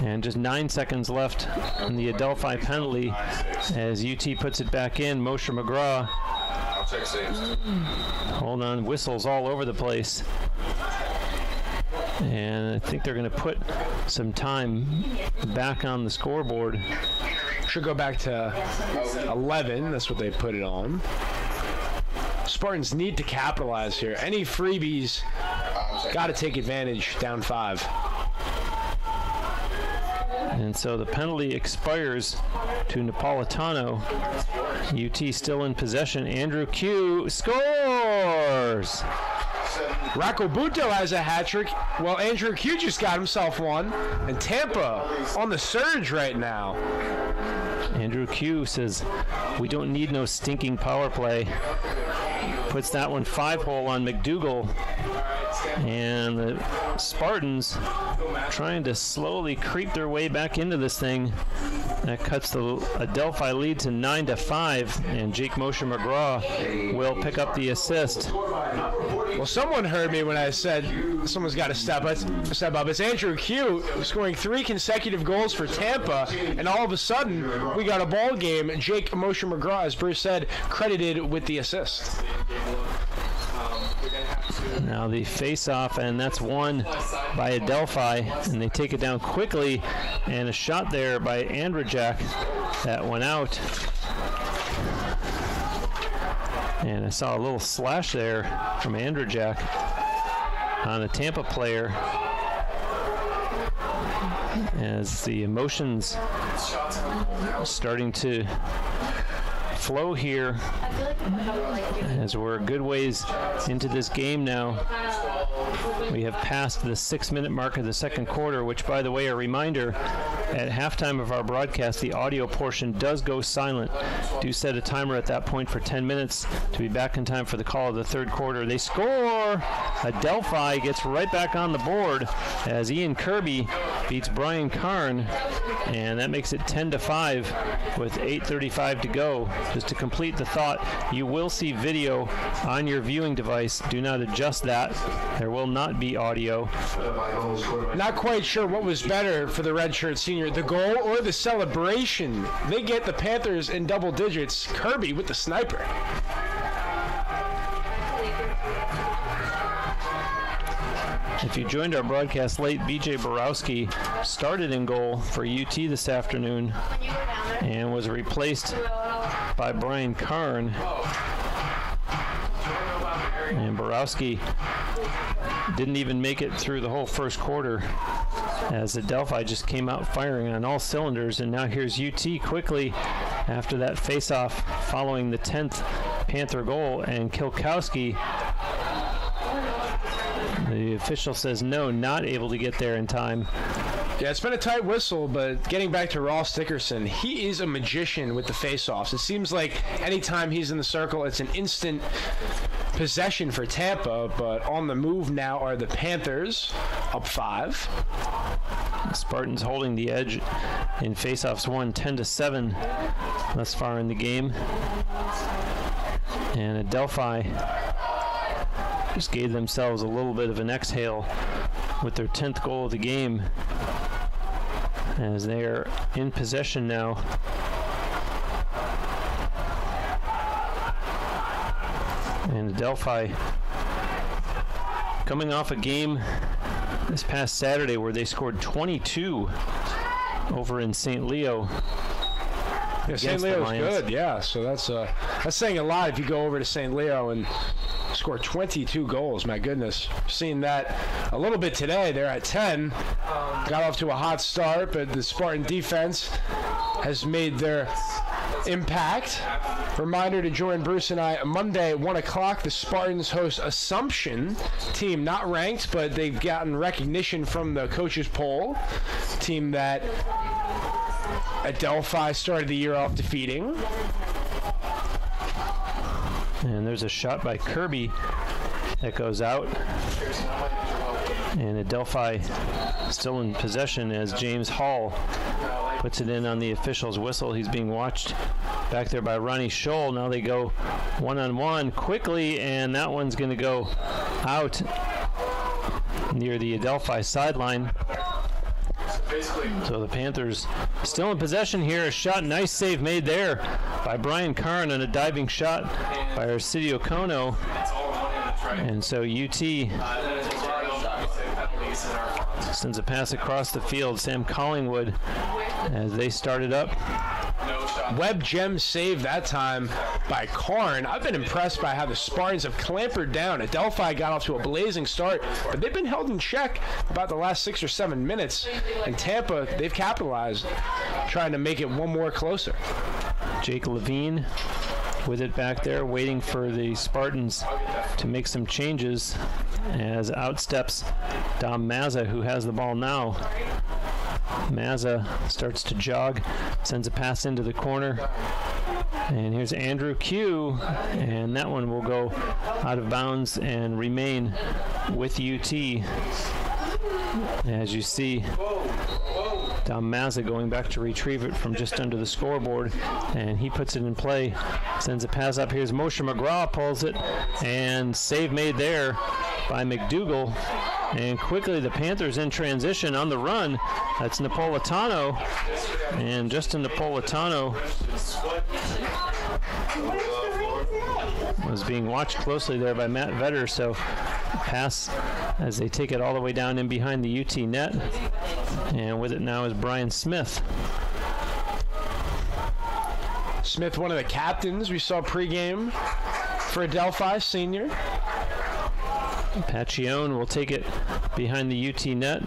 And just 9 seconds left on the Adelphi penalty as UT puts it back in. Moshe McGraw. Hold on, whistles all over the place. And I think they're going to put some time back on the scoreboard. Should go back to 11. That's what they put it on. Spartans need to capitalize here. Any freebies Got to take advantage, down 5. And so the penalty expires to Napolitano. UT still in possession. Andrew Q scores! Rocco Buto has a hat trick. Well, Andrew Q just got himself one. And Tampa on the surge right now. Andrew Q says, we don't need no stinking power play. Puts that one 5-hole on McDougal. And the Spartans trying to slowly creep their way back into this thing. That cuts the Adelphi lead to 9-5, and Jake Moshe McGraw will pick up the assist. Well, someone heard me when I said someone's got to step up. It's Andrew Q scoring 3 consecutive goals for Tampa, and all of a sudden we got a ball game. Jake Moshe McGraw, as Bruce said, credited with the assist. Now the face-off, and that's won by Adelphi, and they take it down quickly, and a shot there by Andrzejak that went out. And I saw a little slash there from Andrzejak on a Tampa player as the emotions starting to flow here as we're a good ways into this game now. We have passed the 6-minute mark of the second quarter, which, by the way, a reminder, at halftime of our broadcast, the audio portion does go silent. Do set a timer at that point for 10 minutes to be back in time for the call of the third quarter. They score! Adelphi gets right back on the board as Ian Kirby beats Brian Karn, and that makes it 10-5 with 8:35 to go. Just to complete the thought, you will see video on your viewing device. Do not adjust that. There will not be audio. Not quite sure what was better for the redshirt senior, the goal or the celebration. They get the Panthers in double digits. Kirby with the sniper. If you joined our broadcast late, BJ Borowski started in goal for UT this afternoon and was replaced by Brian Karn. And Borowski didn't even make it through the whole first quarter as Adelphi just came out firing on all cylinders. And now here's UT quickly after that face-off following the 10th Panther goal, and Kilkowski, the official says no, not able to get there in time. Yeah, it's been a tight whistle, but getting back to Ross Dickerson, he is a magician with the face-offs. It seems like anytime he's in the circle, it's an instant possession for Tampa, but on the move now are the Panthers, up 5. The Spartans holding the edge in face-offs, won 10-7 thus far in the game. And Adelphi just gave themselves a little bit of an exhale with their 10th goal of the game as they are in possession now. And Adelphi coming off a game this past Saturday where they scored 22 over in St. Leo. Yeah, St. Leo's good, yeah. So that's saying a lot if you go over to St. Leo and score 22 goals. My goodness. Seeing that a little bit today. They're at 10. Got off to a hot start, but the Spartan defense has made their impact. Reminder to join Bruce and I Monday at 1 o'clock. The Spartans host Assumption, team not ranked, but they've gotten recognition from the coaches poll. Team that Adelphi started the year off defeating. And there's a shot by Kirby that goes out. And Adelphi still in possession as James Hall puts it in on the official's whistle. He's being watched back there by Ronnie Scholl. Now they go one-on-one quickly, and that one's going to go out near the Adelphi sideline. So the Panthers still in possession here. A shot, nice save made there by Brian Karn on a diving shot by Arcidio Kono. And so UT sends a pass across the field. Sam Collingwood as they started up. Web gem save that time by Karn. I've been impressed by how the Spartans have clambered down. Adelphi got off to a blazing start, but they've been held in check about the last 6 or 7 minutes. And Tampa, they've capitalized, trying to make it one more closer. Jake Levine with it back there, waiting for the Spartans to make some changes as out steps Dom Mazza, who has the ball now. Mazza starts to jog, sends a pass into the corner, and here's Andrew Q, and that one will go out of bounds and remain with UT. As you see, Dom Mazza going back to retrieve it from just under the scoreboard, and he puts it in play, sends a pass up. Here's Moshe McGraw, pulls it, and save made there by McDougal. And quickly the Panthers in transition on the run. That's Napolitano, and Justin Napolitano was being watched closely there by Matt Vetter, so pass as they take it all the way down in behind the UT net. And with it now is Brian Smith. Smith, one of the captains we saw pregame for Adelphi, senior. Pacione will take it behind the UT net,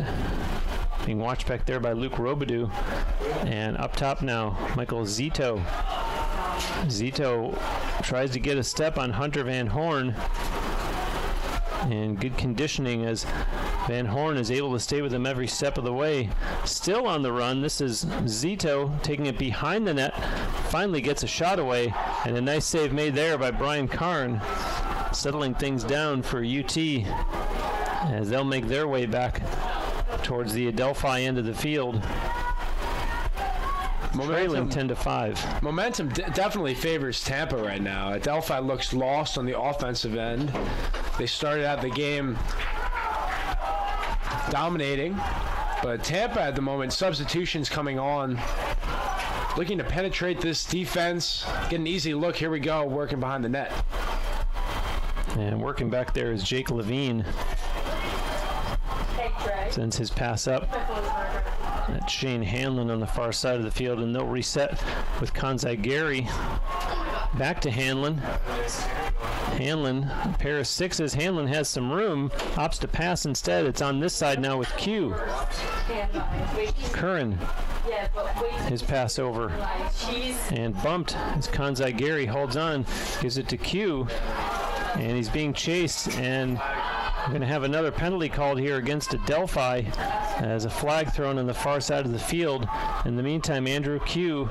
being watched back there by Luke Robidoux. And up top now, Michael Zito. Zito tries to get a step on Hunter Van Horn, and good conditioning as Van Horn is able to stay with him every step of the way. Still on the run, this is Zito taking it behind the net, finally gets a shot away, and a nice save made there by Brian Karn, settling things down for UT as they'll make their way back towards the Adelphi end of the field. Trailing 10-5. Momentum definitely favors Tampa right now. Adelphi looks lost on the offensive end. They started out the game dominating, but Tampa at the moment, substitutions coming on, looking to penetrate this defense, get an easy look. Here we go, working behind the net. And working back there is Jake Levine. Sends his pass up. That's Shane Hanlon on the far side of the field, and they'll reset with Kanzai Gary. Back to Hanlon. Hanlon, a pair of sixes. Hanlon has some room. Opts to pass instead. It's on this side now with Q. Curran. His pass over. And bumped as Kanzai Gary holds on. Gives it to Q. And he's being chased, and we're going to have another penalty called here against Adelphi as a flag thrown on the far side of the field. In the meantime, Andrew Q,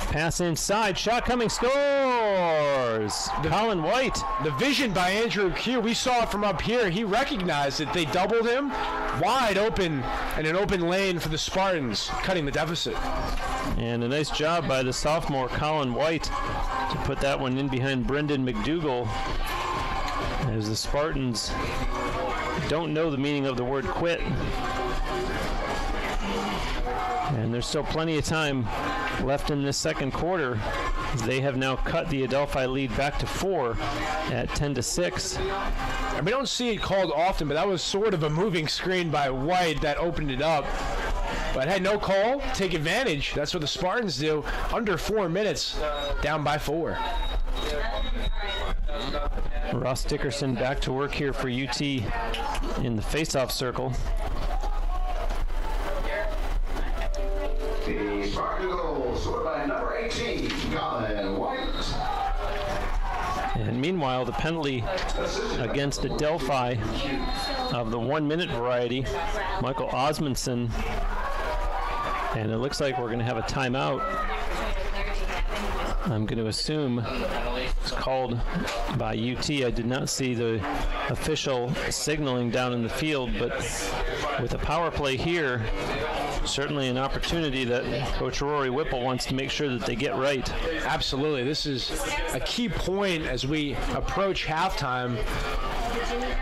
pass inside, shot coming, scores! Colin White. The vision by Andrew Q, we saw it from up here. He recognized that they doubled him wide open and an open lane for the Spartans, cutting the deficit. And a nice job by the sophomore Colin White to put that one in behind Brendan McDougal, as the Spartans don't know the meaning of the word quit. And there's still plenty of time left in this second quarter. They have now cut the Adelphi lead back to 4 at 10-6. And we don't see it called often, but that was sort of a moving screen by White that opened it up. But hey, no call, take advantage. That's what the Spartans do. Under 4 minutes, down by 4. Ross Dickerson back to work here for UT in the face-off circle. The Spartan goal scored by number 18, Colin White. And meanwhile, the penalty against Adelphi of the 1-minute variety, Michael Osmondson. And it looks like we're going to have a timeout. I'm going to assume it's called by UT. I did not see the official signaling down in the field, but with a power play here, certainly an opportunity that Coach Rory Whipple wants to make sure that they get right. Absolutely. This is a key point as we approach halftime.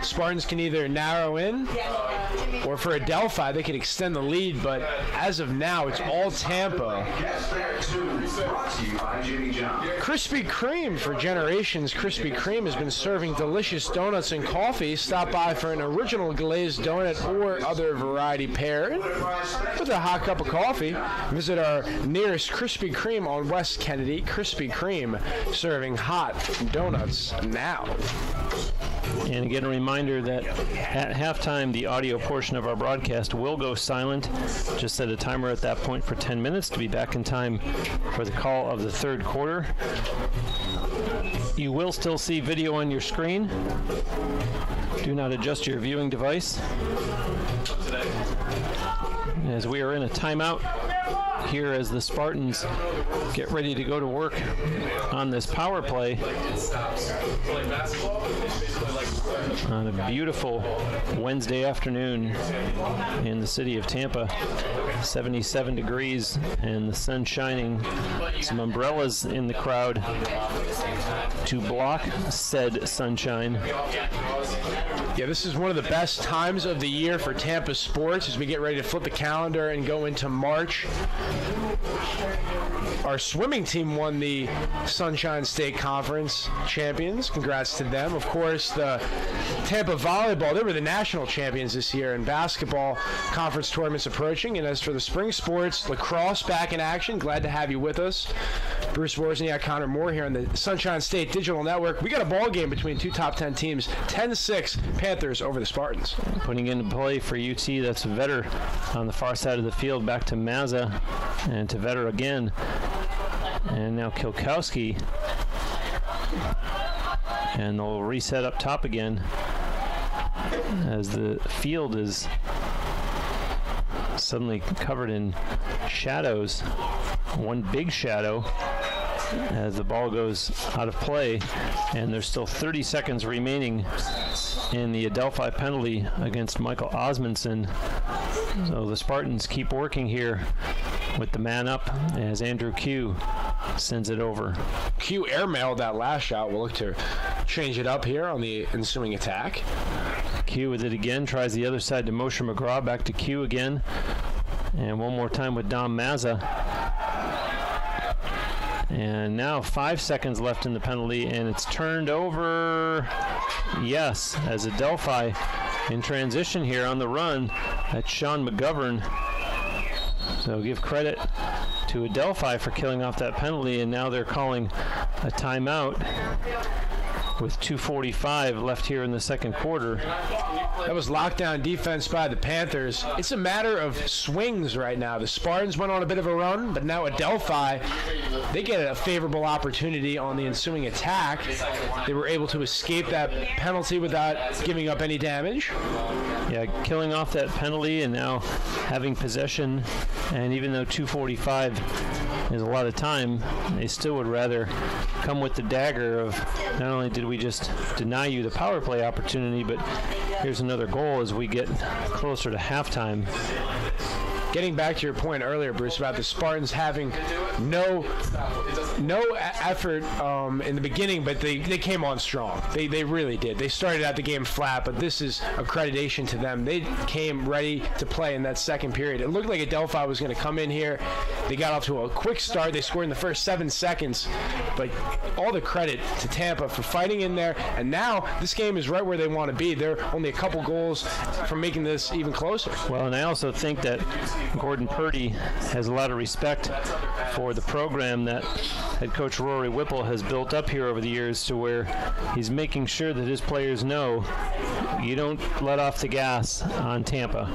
Spartans can either narrow in or for Adelphi, they could extend the lead, but as of now, it's all Tampa. Krispy Kreme, for generations, Krispy Kreme has been serving delicious donuts and coffee. Stop by for an original glazed donut or other variety paired with a hot cup of coffee. Visit our nearest Krispy Kreme on West Kennedy. Krispy Kreme, serving hot donuts now. And again, a reminder that at halftime, the audio portion of our broadcast will go silent. Just set a timer at that point for 10 minutes to be back in time for the call of the third quarter. You will still see video on your screen. Do not adjust your viewing device. As we are in a timeout here as the Spartans get ready to go to work on this power play on a beautiful Wednesday afternoon in the city of Tampa. 77 degrees and the sun shining. Some umbrellas in the crowd to block said sunshine. Yeah, this is one of the best times of the year for Tampa sports as we get ready to flip the calendar and go into March. Our swimming team won the Sunshine State Conference champions. Congrats to them. Of course, the Tampa volleyball, they were the national champions this year. And basketball conference tournaments approaching. And as for the spring sports, lacrosse back in action. Glad to have you with us. Bruce Wozniak, Connor Moore here on the Sunshine State Digital Network. We got a ball game between two top 10 teams. 10-6 Panthers over the Spartans. Putting into play for UT, that's Vetter on the far side of the field. Back to Mazza and to Vetter again. And now Kilkowski. And they'll reset up top again as the field is suddenly covered in shadows. One big shadow as the ball goes out of play, and there's still 30 seconds remaining in the Adelphi penalty against Michael Osmondson. So the Spartans keep working here with the man up as Andrew Q sends it over. Q airmailed that last shot. We'll look to change it up here on the ensuing attack. Q with it again, tries the other side to Moshe McGraw, back to Q again. And one more time with Dom Mazza. And now 5 seconds left in the penalty, and it's turned over. Yes, as Adelphi in transition here on the run. That's Sean McGovern. So give credit to Adelphi for killing off that penalty, and now they're calling a timeout with 2:45 left here in the second quarter. That was lockdown defense by the Panthers. It's a matter of swings right now. The Spartans went on a bit of a run, but now Adelphi, they get a favorable opportunity on the ensuing attack. They were able to escape that penalty without giving up any damage. Yeah, killing off that penalty and now having possession. And even though 2:45 is a lot of time, they still would rather come with the dagger of not only did we just deny you the power play opportunity, but here's another goal as we get closer to halftime. Getting back to your point earlier, Bruce, about the Spartans having no effort in the beginning, but they came on strong. They really did. They started out the game flat, but this is accreditation to them. They came ready to play in that second period. It looked like Adelphi was going to come in here. They got off to a quick start. They scored in the first 7 seconds, but all the credit to Tampa for fighting in there, and now this game is right where they want to be. They're only a couple goals from making this even closer. Well, and I also think that Gordon Purdy has a lot of respect for the program that head coach Rory Whipple has built up here over the years, to where he's making sure that his players know you don't let off the gas on Tampa.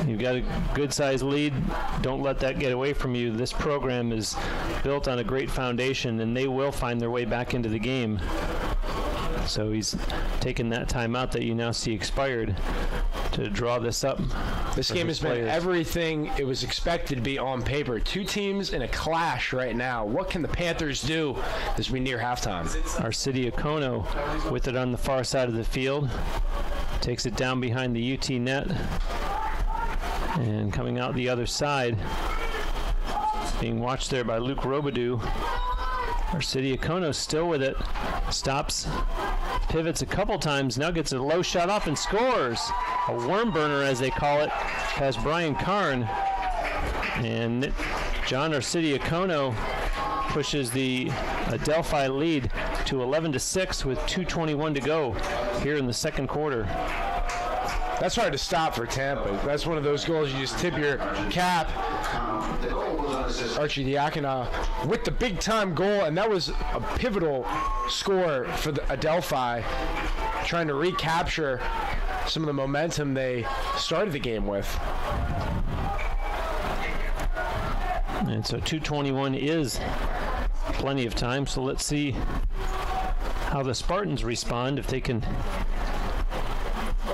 You've got a good-sized lead. Don't let that get away from you. This program is built on a great foundation, and they will find their way back into the game. So he's taken that timeout that you now see expired to draw this up. This game has been everything it was expected to be on paper. Two teams in a clash right now. What can the Panthers do as we near halftime? Arcidiacono with it on the far side of the field. Takes it down behind the UT net. And coming out the other side, being watched there by Luke Robidoux. Arcidiacono still with it. Stops pivots a couple times, now gets a low shot off and scores. A worm burner, as they call it, past Brian Karn. And John Arcidiacono pushes the Adelphi lead to 11-6 with 2:21 to go here in the second quarter. That's hard to stop for Tampa. That's one of those goals you just tip your cap. Arcidiacono with the big-time goal, and that was a pivotal score for the Adelphi, trying to recapture some of the momentum they started the game with. And so 2:21 is plenty of time, so let's see how the Spartans respond, if they can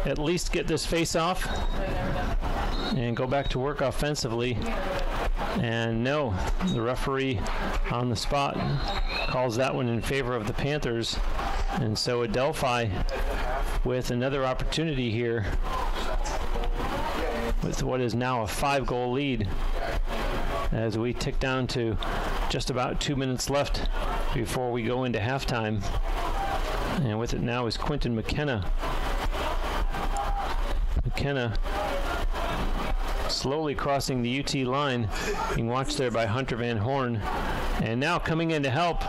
at least get this face-off and go back to work offensively. And no, the referee on the spot calls that one in favor of the Panthers. And so Adelphi with another opportunity here with what is now a 5-goal lead as we tick down to just about 2 minutes left before we go into halftime. And with it now is Quentin McKenna. McKenna slowly crossing the UT line, being watched there by Hunter Van Horn. And now coming in to help.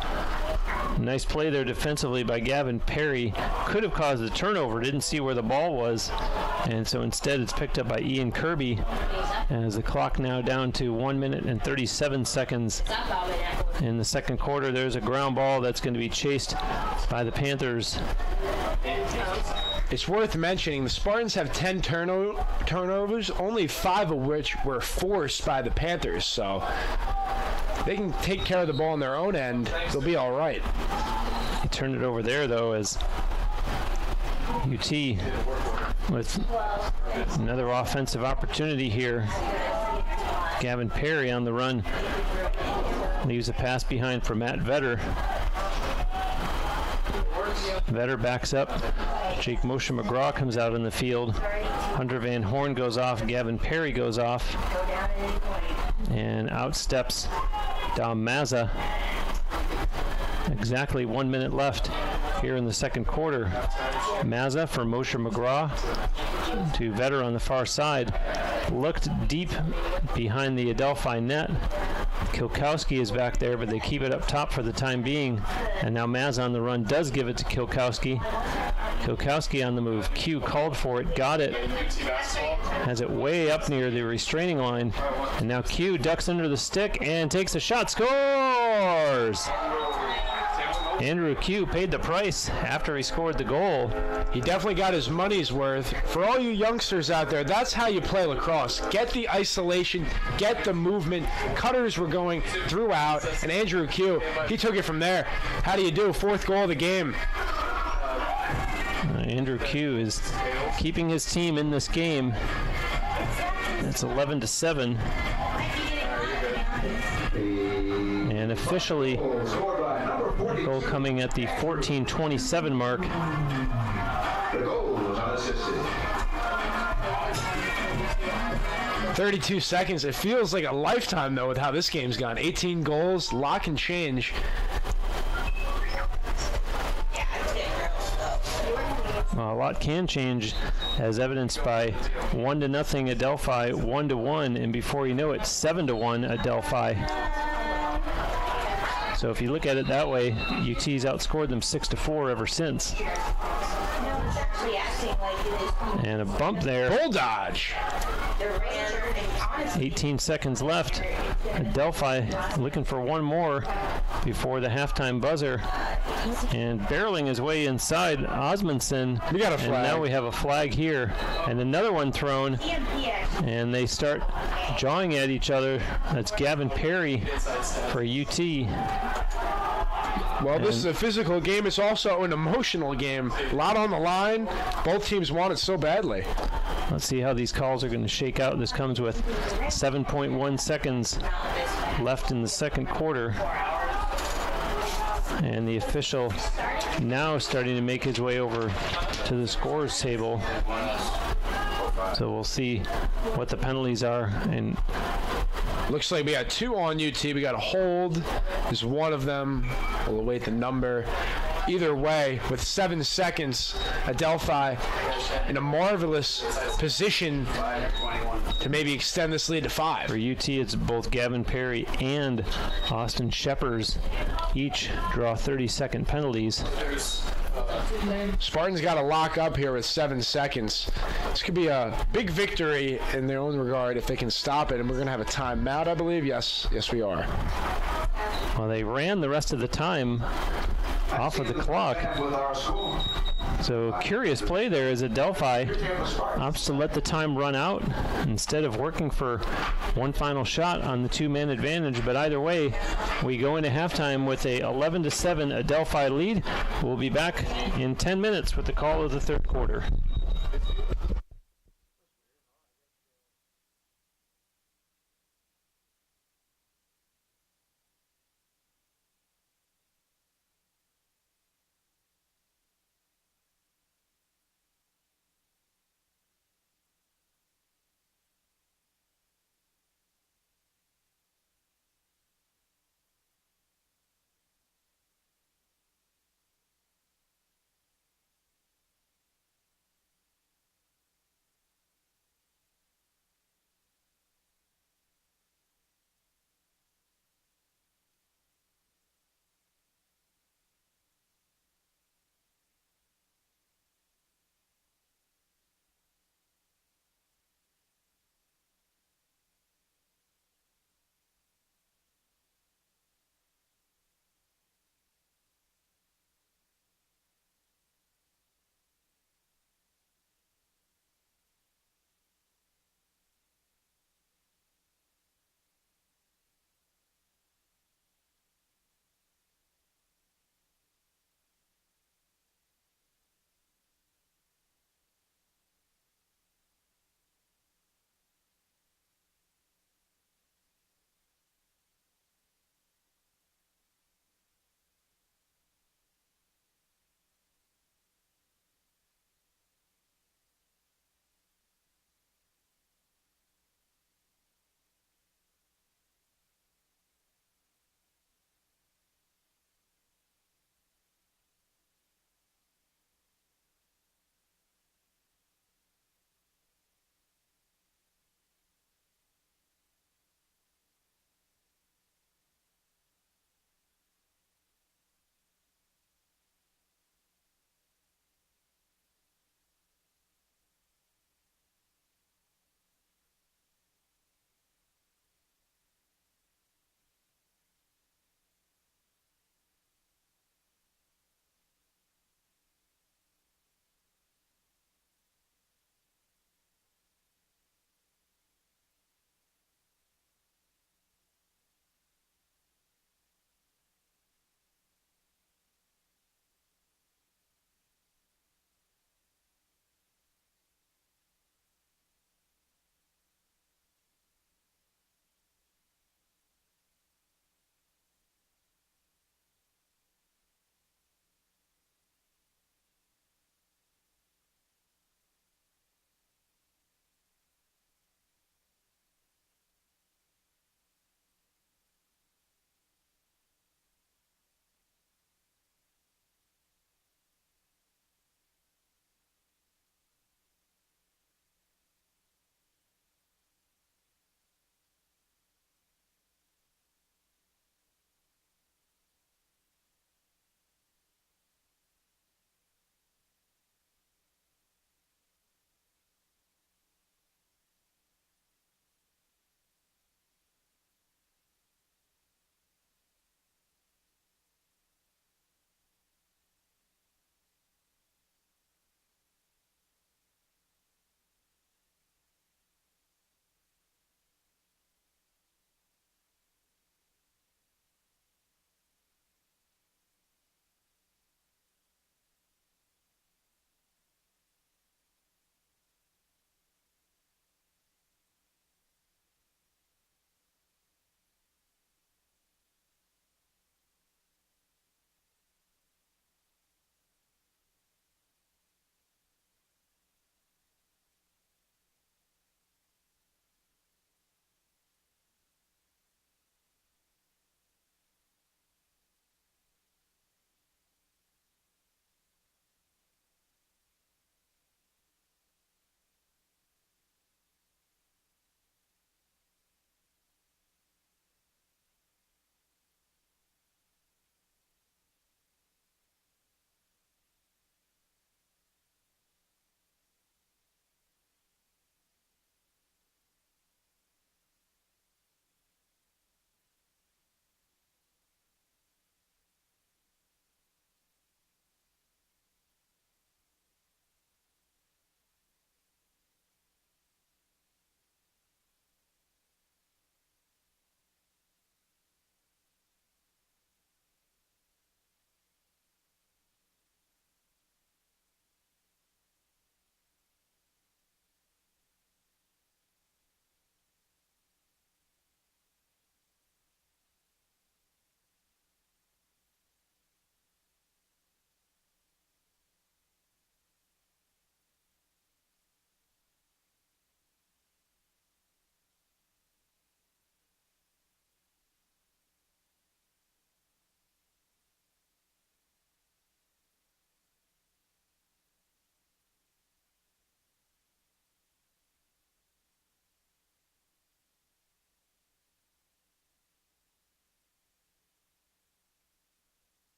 Nice play there defensively by Gavin Perry. Could have caused a turnover, didn't see where the ball was. And so instead it's picked up by Ian Kirby. As the clock now down to 1 minute and 37 seconds in the second quarter. There's a ground ball that's going to be chased by the Panthers. It's worth mentioning the Spartans have 10 turnovers, only 5 of which were forced by the Panthers. So they can take care of the ball on their own end. They'll be all right. He turned it over there, though, as UT with another offensive opportunity here. Gavin Perry on the run. Leaves a pass behind for Matt Vetter. Vetter backs up. Jake Moshe McGraw comes out in the field. Hunter Van Horn goes off. Gavin Perry goes off. And out steps Dom Mazza. Exactly 1 minute left here in the second quarter. Mazza for Moshe McGraw to Vetter on the far side. Looked deep behind the Adelphi net. Kilkowski is back there, but they keep it up top for the time being. And now Mazza on the run does give it to Kilkowski. Kilkowski on the move. Q called for it, got it. Has it way up near the restraining line. And now Q ducks under the stick and takes a shot. Scores! Andrew Q paid the price after he scored the goal. He definitely got his money's worth. For all you youngsters out there, that's how you play lacrosse. Get the isolation, get the movement. Cutters were going throughout, and Andrew Q, he took it from there. How do you do? 4th goal of the game. Andrew Q is keeping his team in this game. It's 11-7. And officially, goal coming at the 14:27 mark. The goal was unassisted. 32 seconds. It feels like a lifetime, though, with how this game's gone. 18 goals, lot can change. Well, a lot can change, as evidenced by 1-0 Adelphi, 1-1, and before you know it, 7-1 Adelphi. So if you look at it that way, UT's outscored them 6-4 ever since. And a bump there. Bull dodge. 18 seconds left. Adelphi looking for one more before the halftime buzzer. And barreling his way inside, Osmondson. We got a flag. And now we have a flag here. And another one thrown. And they start jawing at each other. That's Gavin Perry for UT. Well, this is a physical game. It's also an emotional game. A lot on the line. Both teams want it so badly. Let's see how these calls are going to shake out. This comes with 7.1 seconds left in the second quarter. And the official now starting to make his way over to the scores table. So we'll see what the penalties are. And looks like we got 2 on UT. We got a hold. Is one of them. We'll await the number. Either way, with 7 seconds, Adelphi in a marvelous position to maybe extend this lead to 5. For UT, it's both Gavin Perry and Austin Sheppers each draw 30-second penalties. Spartans got to lock up here with 7 seconds. This could be a big victory in their own regard if they can stop it. And we're going to have a timeout, I believe. Yes, we are. Well, they ran the rest of the time off of the clock. So curious play there as Adelphi opts to let the time run out instead of working for one final shot on the 2-man advantage. But either way, we go into halftime with a 11-7 Adelphi lead. We'll be back in 10 minutes with the call of the third quarter.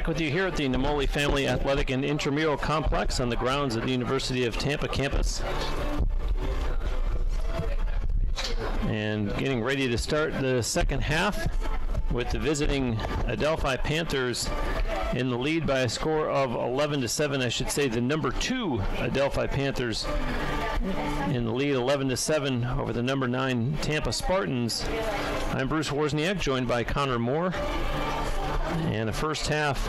Back with you here at the Namoli Family Athletic and Intramural Complex on the grounds of the University of Tampa campus. And getting ready to start the second half with the visiting Adelphi Panthers in the lead by a score of 11-7. I should say the number 2 Adelphi Panthers in the lead 11-7 over the number 9 Tampa Spartans. I'm Bruce Wozniak, joined by Connor Moore. And the first half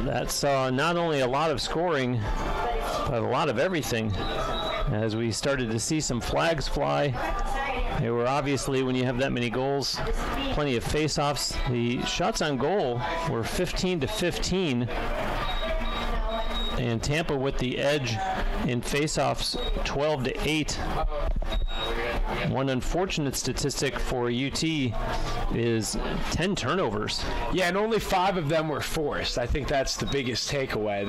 that saw not only a lot of scoring, but a lot of everything as we started to see some flags fly. They were obviously, when you have that many goals, plenty of face-offs. The shots on goal were 15-15. And Tampa with the edge in face-offs 12-8. One unfortunate statistic for UT is 10 turnovers. Yeah, and only 5 of them were forced. I think that's the biggest takeaway.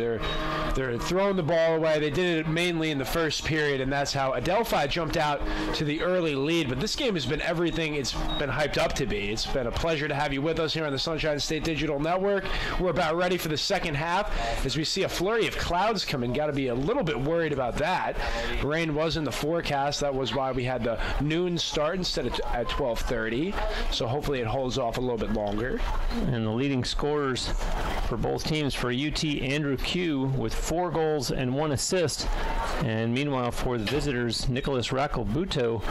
They're throwing the ball away. They did it mainly in the first period, and that's how Adelphi jumped out to the early lead. But this game has been everything it's been hyped up to be. It's been a pleasure to have you with us here on the Sunshine State Digital Network. We're about ready for the second half as we see a flurry of clouds coming. Got to be a little bit worried about that. Rain was in the forecast. That was why we had the noon start instead of at 12:30. So hopefully it holds off a little bit longer. And the leading scorers for both teams, for UT, Andrew Q with 4 goals and 1 assist. And meanwhile for the visitors, Nicholas Racalbuto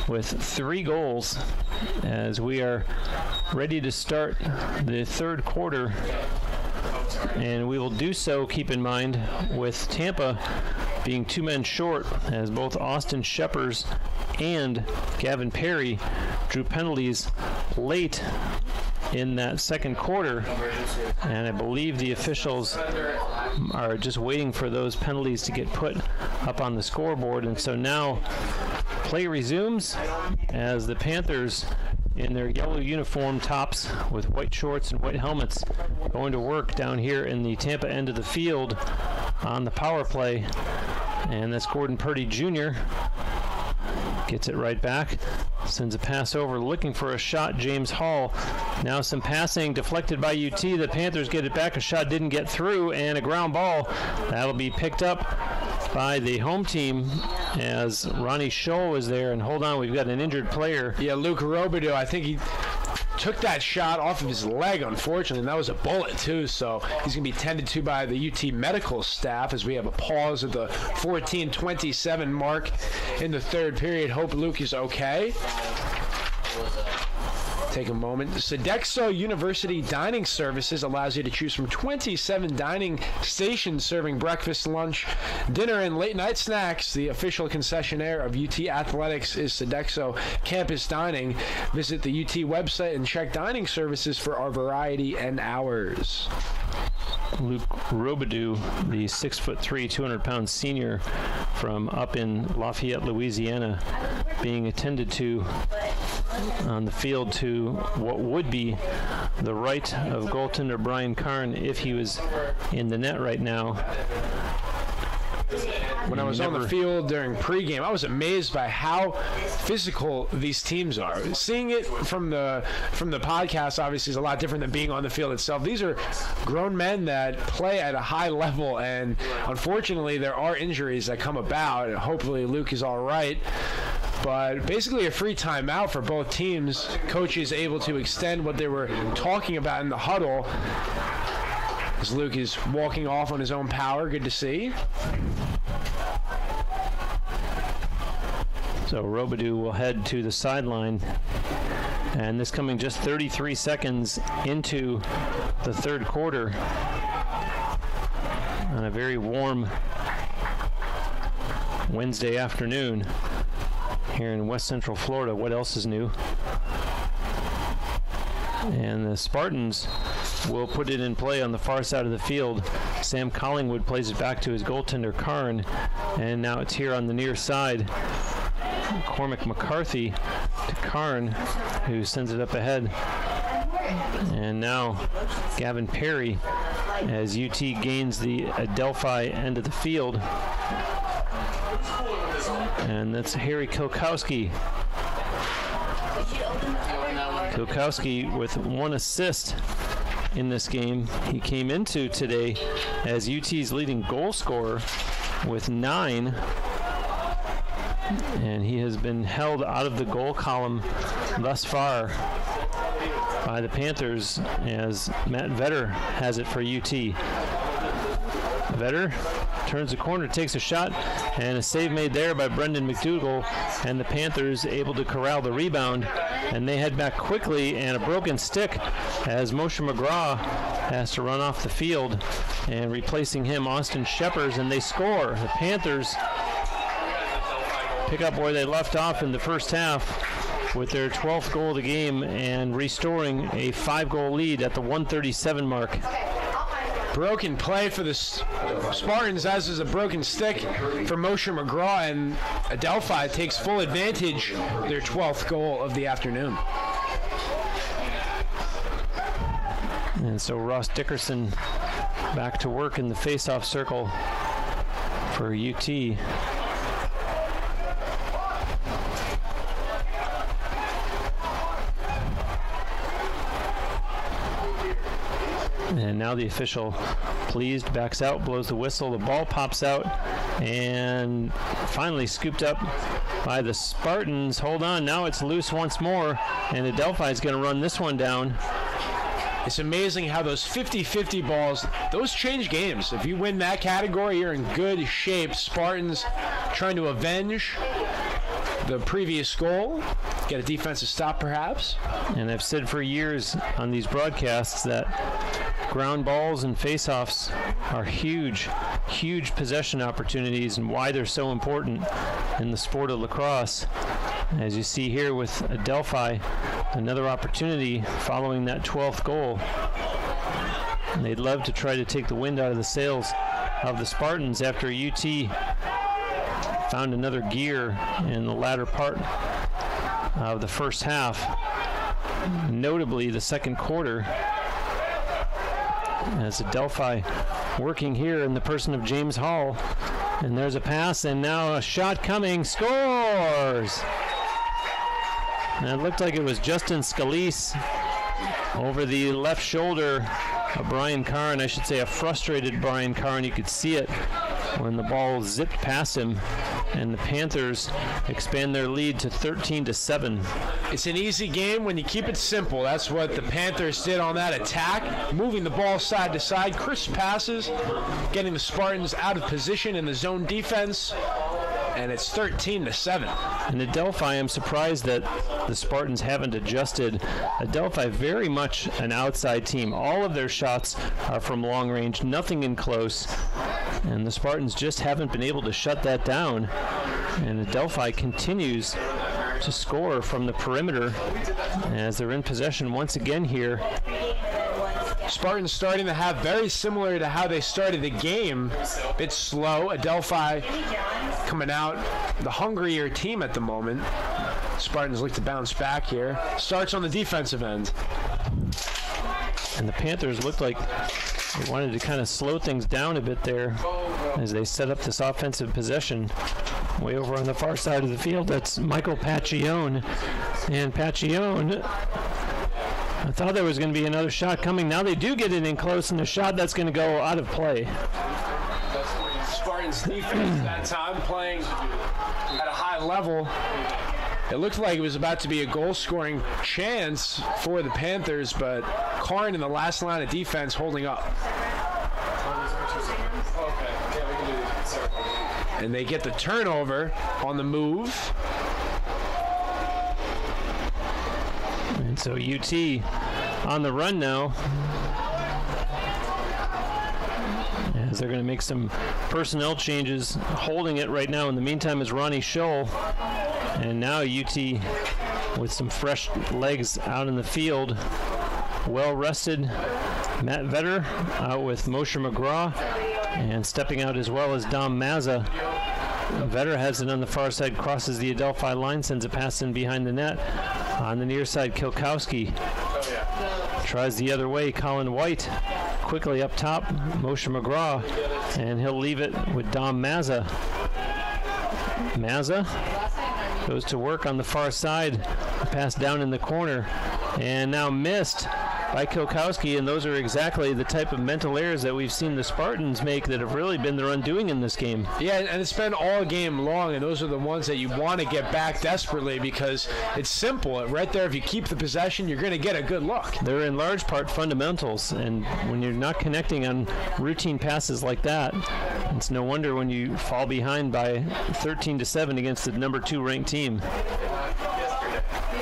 with 3 goals, as we are ready to start the third quarter. And we will do so, keep in mind, with Tampa being 2 men short, as both Austin Sheppers and Gavin Perry drew penalties late in that second quarter, and I believe the officials are just waiting for those penalties to get put up on the scoreboard. And so now play resumes as the Panthers, in their yellow uniform tops with white shorts and white helmets, going to work down here in the Tampa end of the field on the power play. And that's Gordon Purdy Jr. Gets it right back, sends a pass over, looking for a shot. James Hall. Now some passing deflected by UT. The Panthers get it back. A shot didn't get through, and a ground ball. That'll be picked up by the home team as Ronnie Scholl was there. And hold on, we've got an injured player. Yeah, Luke Robidoux. I think he took that shot off of his leg, unfortunately, and that was a bullet too, so he's going to be tended to by the UT medical staff as we have a pause at the 14:27 mark in the third period. Hope Luke is okay. Take a moment. Sodexo University Dining Services allows you to choose from 27 dining stations serving breakfast, lunch, dinner, and late-night snacks. The official concessionaire of UT Athletics is Sodexo Campus Dining. Visit the UT website and check dining services for our variety and hours. Luke Robidoux, the 6'3", 200-pound senior from up in Lafayette, Louisiana, being attended to on the field to what would be the right of goaltender Brian Karn if he was in the net right now. When I was on the field during pregame, I was amazed by how physical these teams are. Seeing it from the podcast obviously is a lot different than being on the field itself. These are grown men that play at a high level, and unfortunately there are injuries that come about. Hopefully Luke is all right. But basically a free timeout for both teams. Coaches able to extend what they were talking about in the huddle as Luke is walking off on his own power. Good to see. So Robidoux will head to the sideline, and this coming just 33 seconds into the third quarter on a very warm Wednesday afternoon here in West Central Florida. What else is new? And the Spartans will put it in play on the far side of the field. Sam Collingwood plays it back to his goaltender Karn, and now it's here on the near side. Cormac McCarthy to Karn, who sends it up ahead. And now Gavin Perry as UT gains the Adelphi end of the field. And that's Harry Kilkowski. Kilkowski with 1 assist in this game. He came into today as UT's leading goal scorer with 9, and he has been held out of the goal column thus far by the Panthers as Matt Vetter has it for UT. Vetter turns the corner, takes a shot, and a save made there by Brendan McDougall, and the Panthers able to corral the rebound, and they head back quickly, and a broken stick as Moshe McGraw has to run off the field, and replacing him, Austin Sheppers, and they score. The Panthers pick up where they left off in the first half with their 12th goal of the game and restoring a 5-goal lead at the 137 mark. Broken play for the Spartans, as is a broken stick for Moshe McGraw, and Adelphi takes full advantage of their 12th goal of the afternoon. And so Ross Dickerson back to work in the face-off circle for UT. And now the official, pleased, backs out, blows the whistle. The ball pops out and finally scooped up by the Spartans. Hold on, now it's loose once more, and Adelphi is going to run this one down. It's amazing how those 50-50 balls, those change games. If you win that category, you're in good shape. Spartans trying to avenge the previous goal, get a defensive stop perhaps. And I've said for years on these broadcasts that ground balls and face-offs are huge possession opportunities and why they're so important in the sport of lacrosse. As you see here with Adelphi, another opportunity following that 12th goal. And they'd love to try to take the wind out of the sails of the Spartans after UT found another gear in the latter part of the first half, notably the second quarter, as Adelphi working here in the person of James Hall. And there's a pass, and now a shot coming. Scores! And it looked like it was Justin Scalise over the left shoulder of Brian Carn. I should say a frustrated Brian Carn. You could see it when the ball zipped past him, and the Panthers expand their lead to 13-7. It's an easy game when you keep it simple. That's what the Panthers did on that attack, moving the ball side to side, crisp passes, getting the Spartans out of position in the zone defense, and it's 13-7. And Adelphi, I'm surprised that the Spartans haven't adjusted. Adelphi very much an outside team. All of their shots are from long range, nothing in close. And the Spartans just haven't been able to shut that down. And Adelphi continues to score from the perimeter as they're in possession once again here. Spartans starting to have very similar to how they started the game. A bit slow. Adelphi coming out the hungrier team at the moment. Spartans look to bounce back here. Starts on the defensive end. And the Panthers looked like they wanted to kind of slow things down a bit there as they set up this offensive possession. Way over on the far side of the field, that's Michael Paccione. And Paccione, I thought there was going to be another shot coming. Now they do get it in close, and a shot that's going to go out of play. Spartans defense that time playing at a high level. It looked like it was about to be a goal-scoring chance for the Panthers, but Karn in the last line of defense holding up. And they get the turnover on the move. And so UT on the run now, as they're going to make some personnel changes. Holding it right now in the meantime is Ronnie Scholl. And now UT with some fresh legs out in the field. Well rested. Matt Vetter out with Moshe McGraw. And stepping out as well as Dom Mazza. Vetter has it on the far side, crosses the Adelphi line, sends a pass in behind the net. On the near side, Kilkowski tries the other way. Colin White quickly up top. Moshe McGraw. And he'll leave it with Dom Mazza. Mazza goes to work on the far side. Pass down in the corner. And now missed by Kilkowski, and those are exactly the type of mental errors that we've seen the Spartans make that have really been their undoing in this game. Yeah, and it's been all game long, and those are the ones that you want to get back desperately because it's simple. Right there, if you keep the possession, you're going to get a good look. They're in large part fundamentals, and when you're not connecting on routine passes like that, it's no wonder when you fall behind by 13-7 against the number 2 ranked team.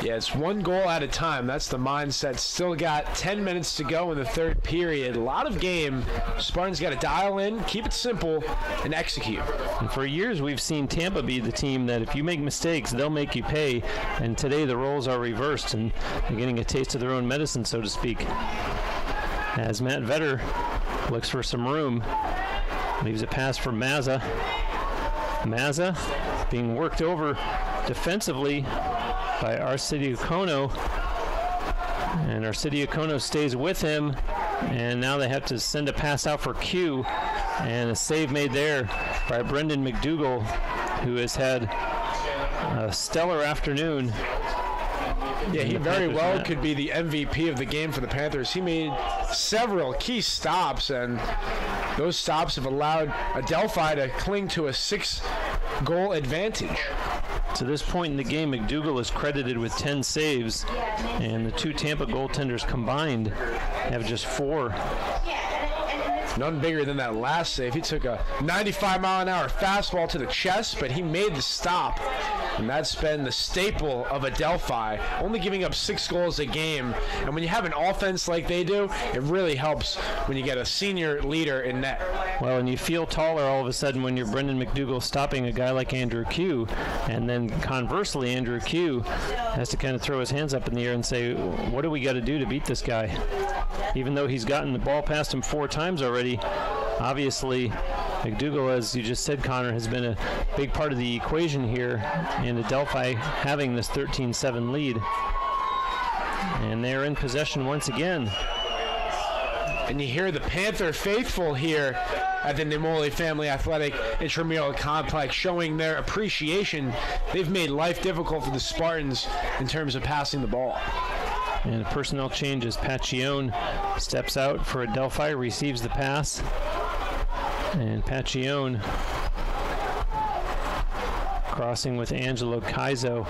Yeah, it's one goal at a time. That's the mindset. Still got 10 minutes to go in the third period. A lot of game. Spartans got to dial in, keep it simple, and execute. And for years, we've seen Tampa be the team that if you make mistakes, they'll make you pay. And today, the roles are reversed, and they're getting a taste of their own medicine, so to speak. As Matt Vetter looks for some room, leaves a pass for Mazza. Mazza being worked over defensively by Arcidiacono, and Arcidiacono stays with him, and now they have to send a pass out for Q, and a save made there by Brendan McDougall, who has had a stellar afternoon. Yeah, he very well could be the MVP of the game for the Panthers. He made several key stops, and those stops have allowed Adelphi to cling to a 6-goal advantage. To this point in the game, McDougall is credited with 10 saves, and the 2 Tampa goaltenders combined have just 4. None bigger than that last save. He took a 95-mile-an-hour fastball to the chest, but he made the stop. And that's been the staple of Adelphi, only giving up 6 goals a game. And when you have an offense like they do, it really helps when you get a senior leader in net. Well, and you feel taller all of a sudden when you're Brendan McDougall stopping a guy like Andrew Q. And then conversely, Andrew Q has to kind of throw his hands up in the air and say, what do we got to do to beat this guy? Even though he's gotten the ball past him 4 times already, obviously McDougall, as you just said, Connor, has been a big part of the equation here, and Adelphi having this 13-7 lead. And they're in possession once again. And you hear the Panther faithful here at the Nimoli Family Athletic Intramural Complex showing their appreciation. They've made life difficult for the Spartans in terms of passing the ball. And a personnel change as Paccione steps out for Adelphi, receives the pass. And Paccione crossing with Angelo Kaizo,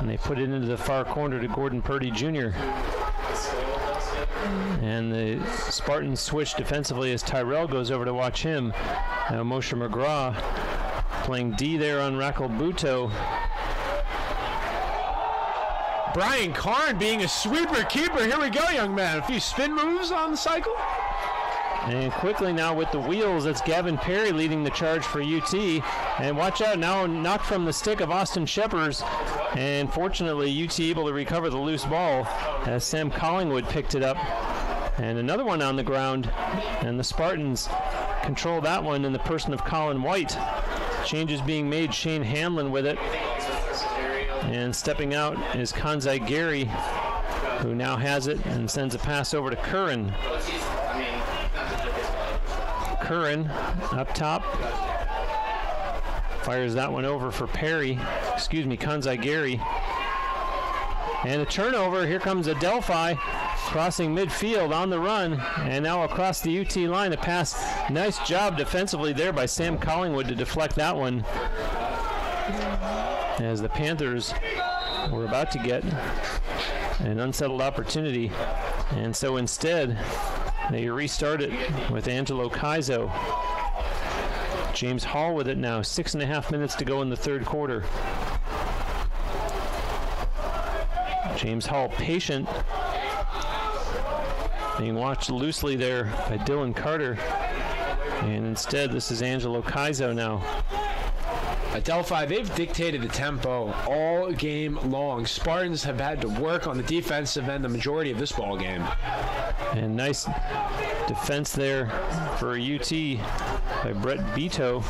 and they put it into the far corner to Gordon Purdy Jr. And the Spartans switch defensively as Tyrell goes over to watch him. Now Moshe McGraw playing D there on Raquel Buto. Brian Karn being a sweeper keeper. Here we go, young man. A few spin moves on the cycle. And quickly now with the wheels, it's Gavin Perry leading the charge for UT. And watch out, now knocked from the stick of Austin Sheppers. And fortunately, UT able to recover the loose ball as Sam Collingwood picked it up. And another one on the ground. And the Spartans control that one in the person of Colin White. Changes being made, Shane Hanlon with it. And stepping out is Kanzai Gary, who now has it and sends a pass over to Curran. Curran up top fires that one over for Kanzai Gary. And a turnover. Here comes Adelphi crossing midfield on the run, and now across the UT line, a pass. Nice job defensively there by Sam Collingwood to deflect that one, as the Panthers were about to get an unsettled opportunity, and so instead they restart it with Angelo Kaizo. James Hall with it now. 6.5 minutes to go in the third quarter. James Hall patient, being watched loosely there by Dylan Carter. And instead, this is Angelo Kaizo now. Adelphi, they've dictated the tempo all game long. Spartans have had to work on the defensive end the majority of this ball game. And nice defense there for UT by Brett Beto.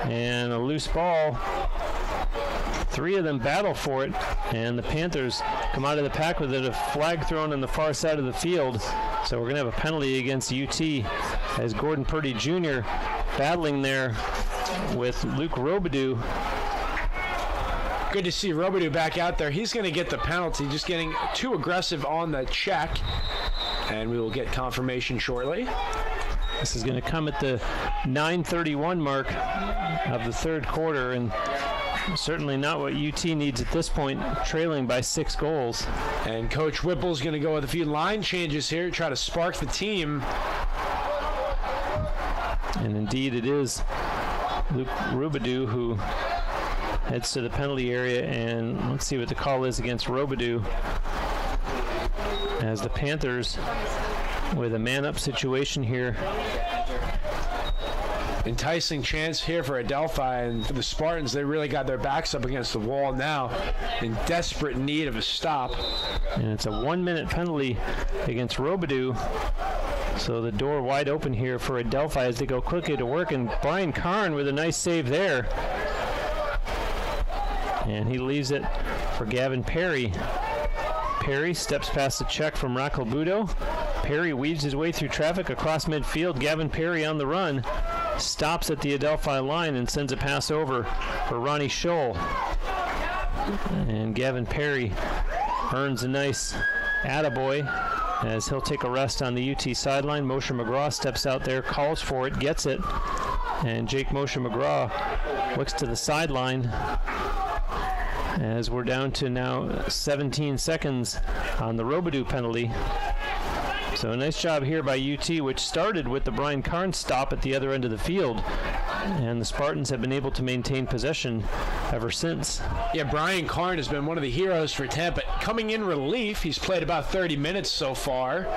And a loose ball. 3 of them battle for it, and the Panthers come out of the pack with it. A flag thrown on the far side of the field. So we're going to have a penalty against UT as Gordon Purdy Jr. battling there with Luke Robidoux. Good to see Robidoux back out there. He's going to get the penalty, just getting too aggressive on the check. And we will get confirmation shortly. This is going to come at the 9:31 mark of the third quarter, and certainly not what UT needs at this point, trailing by 6 goals. And Coach Whipple's going to go with a few line changes here to try to spark the team. And indeed it is Luke Robidoux who heads to the penalty area, and let's see what the call is against Robidoux, as the Panthers with a man-up situation here. Enticing chance here for Adelphi, and for the Spartans, they really got their backs up against the wall now, in desperate need of a stop. And it's a 1-minute penalty against Robidoux, so the door wide open here for Adelphi as they go quickly to work, and Brian Karn with a nice save there. And he leaves it for Gavin Perry. Perry steps past the check from Raquel Budo. Perry weaves his way through traffic across midfield. Gavin Perry on the run. Stops at the Adelphi line and sends a pass over for Ronnie Scholl. And Gavin Perry earns a nice attaboy as he'll take a rest on the UT sideline. Moshe McGraw steps out there, calls for it, gets it. And Jake Moshe McGraw looks to the sideline as we're down to now 17 seconds on the Robidoux penalty. So a nice job here by UT, which started with the Brian Karn stop at the other end of the field. And the Spartans have been able to maintain possession ever since. Yeah, Brian Karn has been one of the heroes for Tampa. Coming in relief, he's played about 30 minutes so far.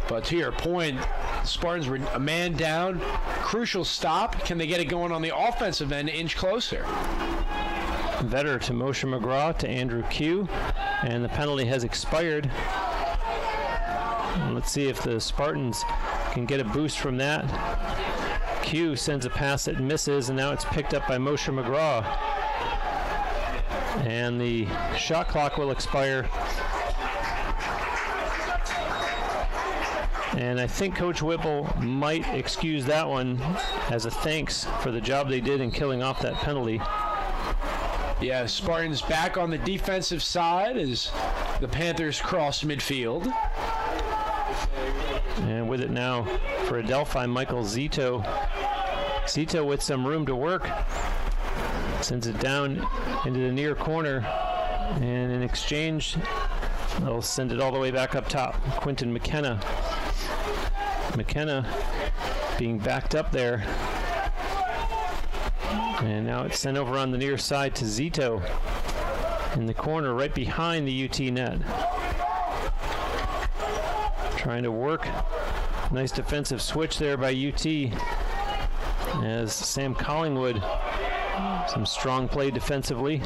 But to your point, the Spartans were a man down. Crucial stop. Can they get it going on the offensive end, inch closer? Vetter to Moshe McGraw to Andrew Q. And the penalty has expired. Let's see if the Spartans can get a boost from that. Q sends a pass that misses, and now it's picked up by Moshe McGraw. And the shot clock will expire. And I think Coach Whipple might excuse that one as a thanks for the job they did in killing off that penalty. Yeah, Spartans back on the defensive side as the Panthers cross midfield. And with it now for Adelphi, Michael Zito. Zito with some room to work. Sends it down into the near corner. And in exchange, they'll send it all the way back up top. Quentin McKenna. McKenna being backed up there. And now it's sent over on the near side to Zito in the corner right behind the UT net. Trying to work. Nice defensive switch there by UT as Sam Collingwood, some strong play defensively.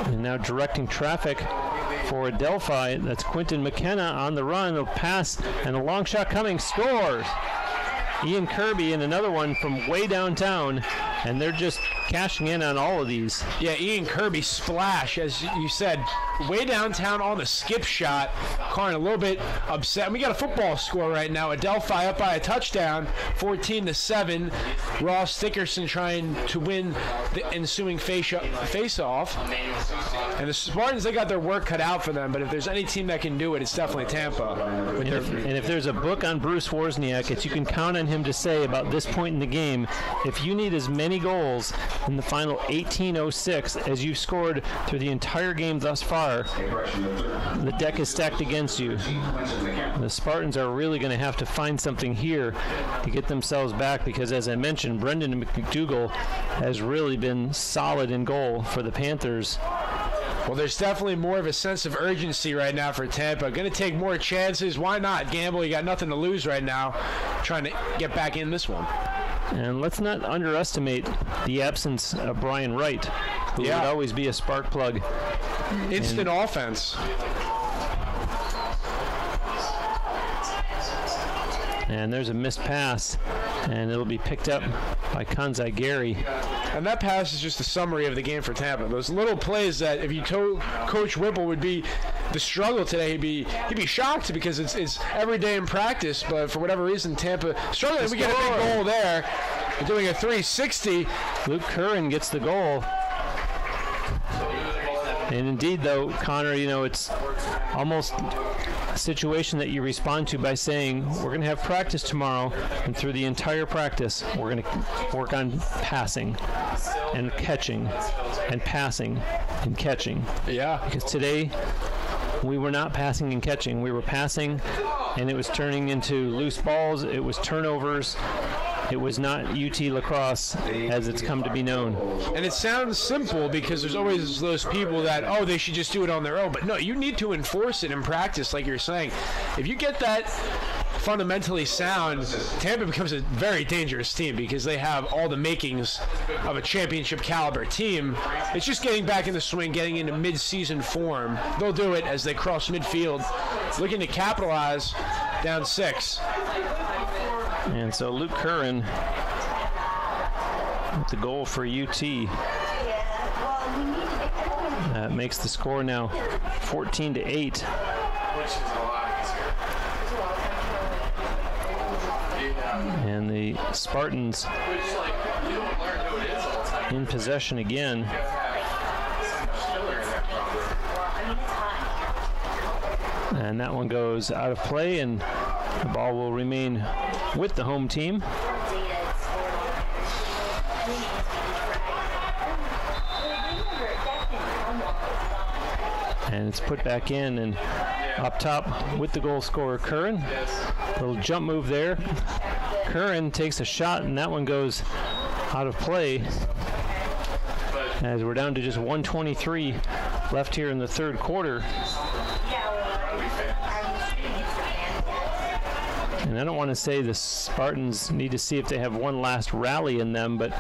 And now directing traffic for Adelphi. That's Quentin McKenna on the run. A pass and a long shot coming. Scores! Ian Kirby and another one from way downtown. And they're just cashing in on all of these. Yeah, Ian Kirby splash, as you said, way downtown on the skip shot. Karn a little bit upset. We got a football score right now. Adelphi up by a touchdown, 14-7. Ross Dickerson trying to win the ensuing face-off. And the Spartans, they got their work cut out for them, but if there's any team that can do it, it's definitely Tampa. And if there's a book on Bruce Wozniak, it's you can count on him to say about this point in the game, if you need as many goals in the final 18:06 as you've scored through the entire game thus far, the deck is stacked against you. The Spartans are really going to have to find something here to get themselves back because, as I mentioned, Brendan McDougall has really been solid in goal for the Panthers. Well, there's definitely more of a sense of urgency right now for Tampa. Going to take more chances. Why not? Gamble, you got nothing to lose right now. Trying to get back in this one. And let's not underestimate the absence of Brian Wright, who would always be a spark plug. Instant offense. And there's a missed pass, and it'll be picked up by Kanzai Gary. And that pass is just a summary of the game for Tampa. Those little plays that if you told Coach Whipple would be the struggle today, he'd be shocked because it's every day in practice. But for whatever reason, Tampa struggling. We get a big goal there. We're doing a 360. Luke Curran gets the goal. And indeed, though, Connor, it's almost a situation that you respond to by saying, we're going to have practice tomorrow, and through the entire practice, we're going to work on passing and catching and passing and catching. Yeah. Because today, we were not passing and catching. We were passing, and it was turning into loose balls. It was turnovers. It was not UT Lacrosse as it's come to be known. And it sounds simple because there's always those people that, they should just do it on their own. But no, you need to enforce it in practice, like you're saying. If you get that fundamentally sound, Tampa becomes a very dangerous team because they have all the makings of a championship caliber team. It's just getting back in the swing, getting into mid-season form. They'll do it as they cross midfield, looking to capitalize down 6. And so Luke Curran with the goal for UT. That makes the score now 14-8. Which is a lot easier. And the Spartans in possession again. And that one goes out of play, and the ball will remain with the home team. And it's put back in, and up top with the goal scorer, Curran. Little jump move there. Curran takes a shot, and that one goes out of play as we're down to just 1:23 left here in the third quarter. And I don't want to say the Spartans need to see if they have one last rally in them, but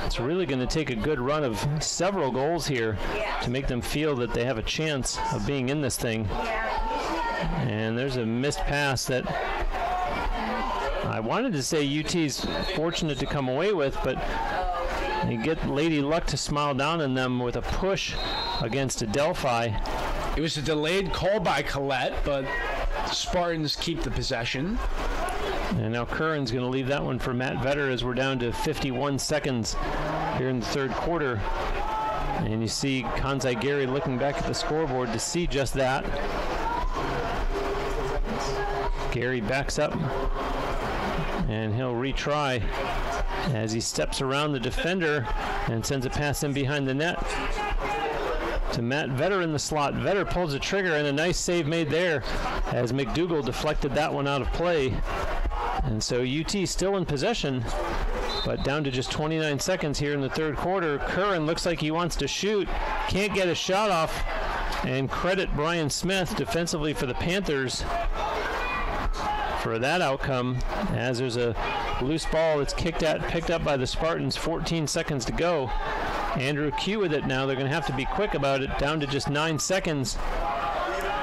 it's really going to take a good run of several goals here to make them feel that they have a chance of being in this thing. And there's a missed pass that I wanted to say UT's fortunate to come away with, but they get Lady Luck to smile down on them with a push against Adelphi. It was a delayed call by Collette, but Spartans keep the possession. And now Curran's going to leave that one for Matt Vetter as we're down to 51 seconds here in the third quarter. And you see Kanzai Gary looking back at the scoreboard to see just that. Gary backs up, and he'll retry as he steps around the defender and sends a pass in behind the net to Matt Vetter in the slot. Vetter pulls the trigger, and a nice save made there as McDougall deflected that one out of play. And so UT still in possession, but down to just 29 seconds here in the third quarter. Curran looks like he wants to shoot, can't get a shot off, and credit Brian Smith defensively for the Panthers for that outcome, as there's a loose ball that's picked up by the Spartans. 14 seconds to go. Andrew Q with it now. They're going to have to be quick about it, down to just 9 seconds.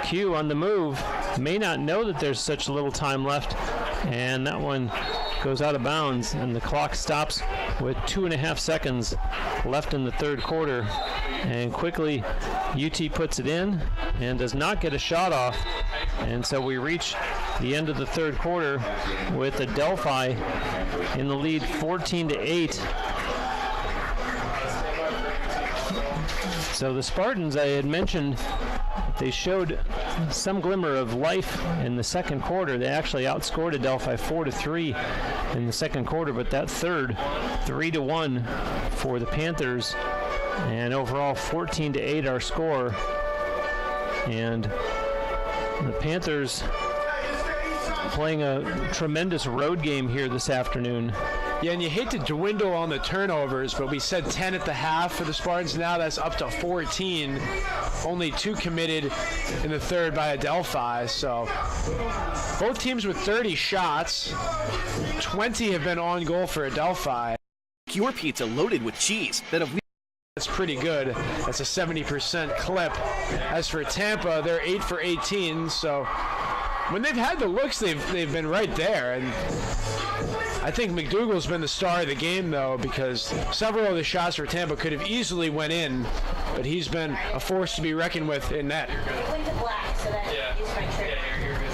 Q on the move, may not know that there's such little time left, and that one goes out of bounds, and the clock stops with 2.5 seconds left in the third quarter. And quickly, UT puts it in and does not get a shot off, and so we reach the end of the third quarter with Adelphi in the lead 14-8. So the Spartans, I had mentioned, they showed some glimmer of life in the second quarter. They actually outscored Adelphi 4-3 in the second quarter, but that third, 3-1 for the Panthers, and overall 14-8 our score. And the Panthers playing a tremendous road game here this afternoon. Yeah, and you hate to dwindle on the turnovers, but we said 10 at the half for the Spartans. Now that's up to 14. Only 2 committed in the third by Adelphi. So both teams with 30 shots. 20 have been on goal for Adelphi. Your pizza loaded with cheese. That's pretty good. That's a 70% clip. As for Tampa, they're 8 for 18. So when they've had the looks, they've been right there. And I think McDougall's been the star of the game, though, because several of the shots for Tampa could have easily went in, but he's been a force to be reckoned with in net. Went to black, so that you're good.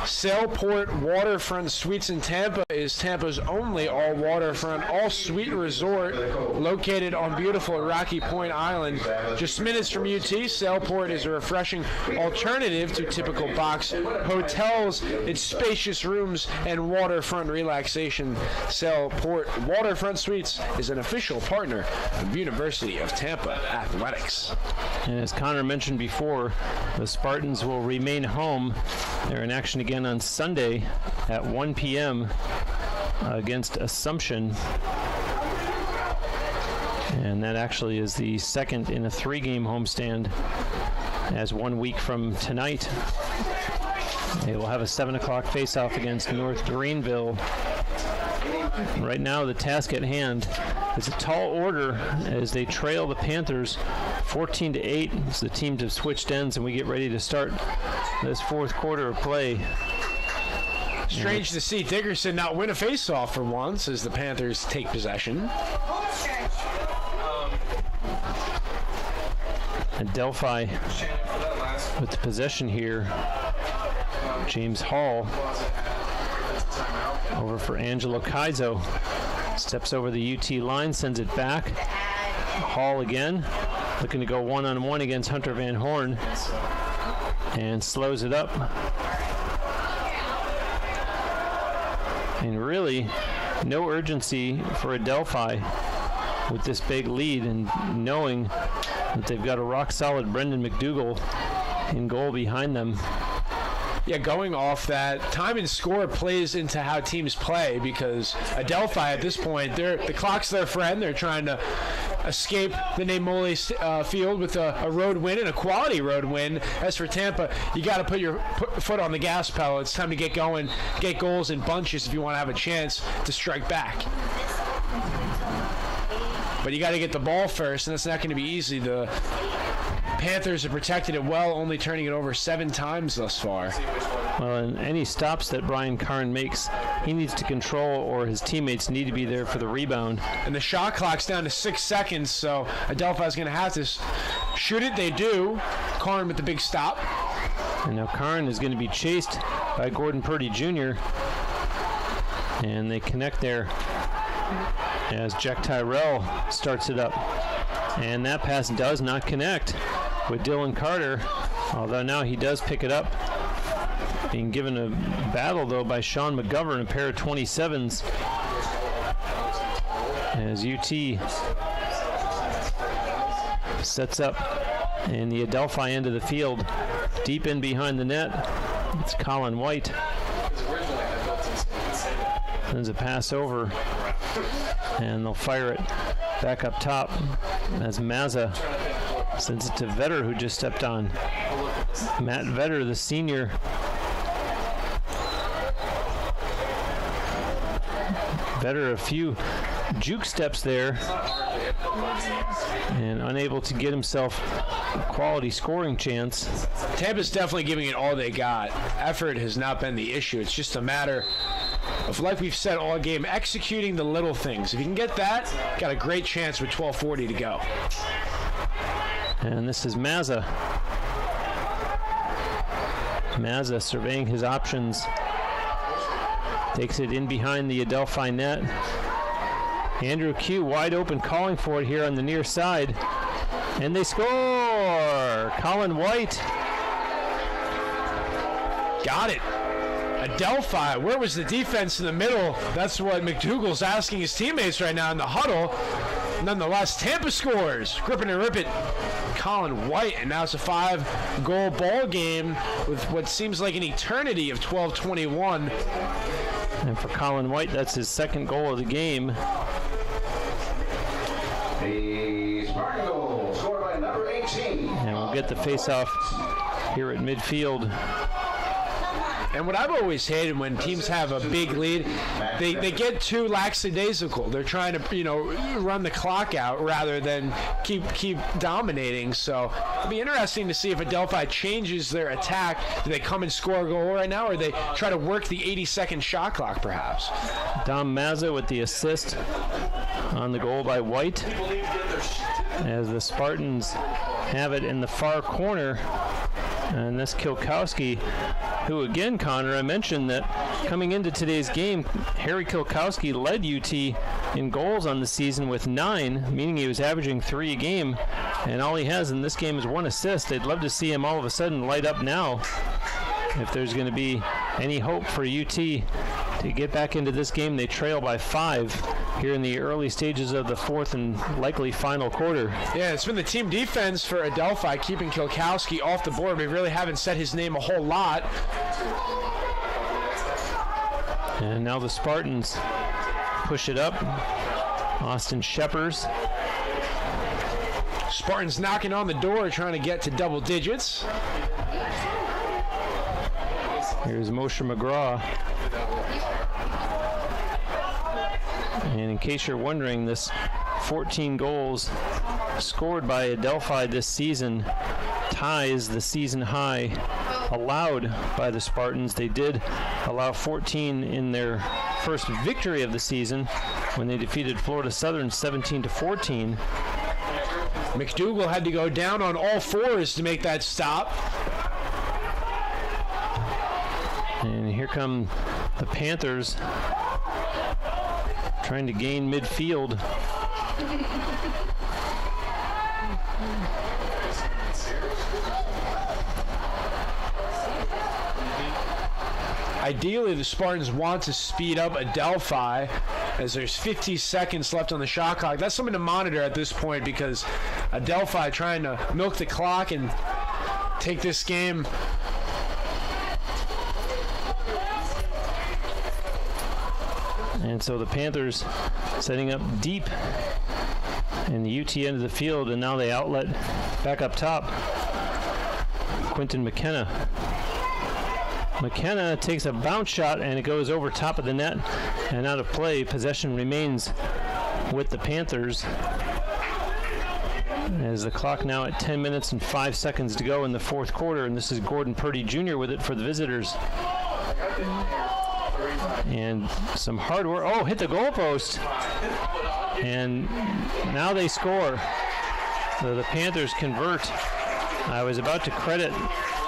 Sailport Waterfront Suites in Tampa is Tampa's only all-waterfront, all-suite resort located on beautiful Rocky Point Island. Just minutes from UT, Sailport is a refreshing alternative to typical box hotels. Its spacious rooms and waterfront relaxation. Sailport Waterfront Suites is an official partner of University of Tampa Athletics. And as Connor mentioned before, the Spartans will remain home. They're in action again on Sunday at 1 p.m. Against Assumption. And that actually is the second in a 3-game homestand, as 1 week from tonight they will have a 7 o'clock face-off against North Greenville. Right now the task at hand is a tall order as they trail the Panthers 14-8 as the teams have switched ends and we get ready to start this fourth quarter of play. Strange to see Dickerson not win a face-off for once as the Panthers take possession. Adelphi with the possession here. James Hall over for Angelo Kaizo. Steps over the UT line, sends it back. Hall again, looking to go one-on-one against Hunter Van Horn, and slows it up. And really, no urgency for Adelphi with this big lead, and knowing that they've got a rock-solid Brendan McDougall in goal behind them. Yeah, going off that, time and score plays into how teams play, because Adelphi at this point, the clock's their friend. They're trying to escape the Namole field with a road win, and a quality road win. As for Tampa, you got to put your foot on the gas pedal. It's time to get going, get goals in bunches if you want to have a chance to strike back. But you got to get the ball first, and that's not going to be easy. The Panthers have protected it well, only turning it over 7 times thus far. Well, and any stops that Brian Karn makes, he needs to control, or his teammates need to be there for the rebound. And the shot clock's down to 6 seconds, so Adelphi's going to have to shoot it. They do. Karn with the big stop. And now Karn is going to be chased by Gordon Purdy Jr. And they connect there as Jack Tyrell starts it up. And that pass does not connect with Dylan Carter, although now he does pick it up. Being given a battle, though, by Sean McGovern, a pair of 27s, as UT sets up in the Adelphi end of the field. Deep in behind the net, it's Colin White. Sends a pass over, and they'll fire it back up top as Mazza sends it to Vetter, who just stepped on. Matt Vetter, the senior. Vetter a few juke steps there and unable to get himself a quality scoring chance. Tampa's definitely giving it all they got. Effort has not been the issue. It's just a matter of, like we've said all game, executing the little things. If you can get that, got a great chance with 12:40 to go. And this is Mazza. Mazza surveying his options. Takes it in behind the Adelphi net. Andrew Q wide open, calling for it here on the near side. And they score! Colin White. Got it. Adelphi, where was the defense in the middle? That's what McDougall's asking his teammates right now in the huddle. Nonetheless, Tampa scores. Grip it and rip it. Colin White, and now it's a 5-goal ball game with what seems like an eternity of 12:21. And for Colin White, that's his second goal of the game. A Spartan goal scored by number 18. And we'll get the face-off here at midfield. And what I've always hated when teams have a big lead, they get too lackadaisical. They're trying to, run the clock out rather than keep dominating. So it'll be interesting to see if Adelphi changes their attack. Do they come and score a goal right now, or they try to work the 80-second shot clock perhaps? Dom Mazza with the assist on the goal by White, as the Spartans have it in the far corner. And this Kilkowski who again, Connor, I mentioned that coming into today's game, Harry Kilkowski led UT in goals on the season with 9, meaning he was averaging 3 a game, and all he has in this game is 1 assist. They'd love to see him all of a sudden light up now if there's going to be any hope for UT to get back into this game. They trail by 5 here in the early stages of the fourth and likely final quarter. Yeah, it's been the team defense for Adelphi keeping Kilkowski off the board. We really haven't said his name a whole lot. And now the Spartans push it up. Austin Sheppers. Spartans knocking on the door, trying to get to double digits. Here's Moshe McGraw. And in case you're wondering, this 14 goals scored by Adelphi this season ties the season high allowed by the Spartans. They did allow 14 in their first victory of the season when they defeated Florida Southern 17-14. McDougal had to go down on all fours to make that stop. And here come the Panthers trying to gain midfield. Ideally, the Spartans want to speed up Adelphi as there's 50 seconds left on the shot clock. That's something to monitor at this point because Adelphi trying to milk the clock and take this game. And so the Panthers setting up deep in the UT end of the field, and now they outlet back up top. Quentin McKenna. McKenna takes a bounce shot, and it goes over top of the net and out of play. Possession remains with the Panthers. As the clock now at 10 minutes and 5 seconds to go in the fourth quarter, and this is Gordon Purdy Jr. with it for the visitors. And some hard work. Oh, hit the goalpost. And now they score. So the Panthers convert. I was about to credit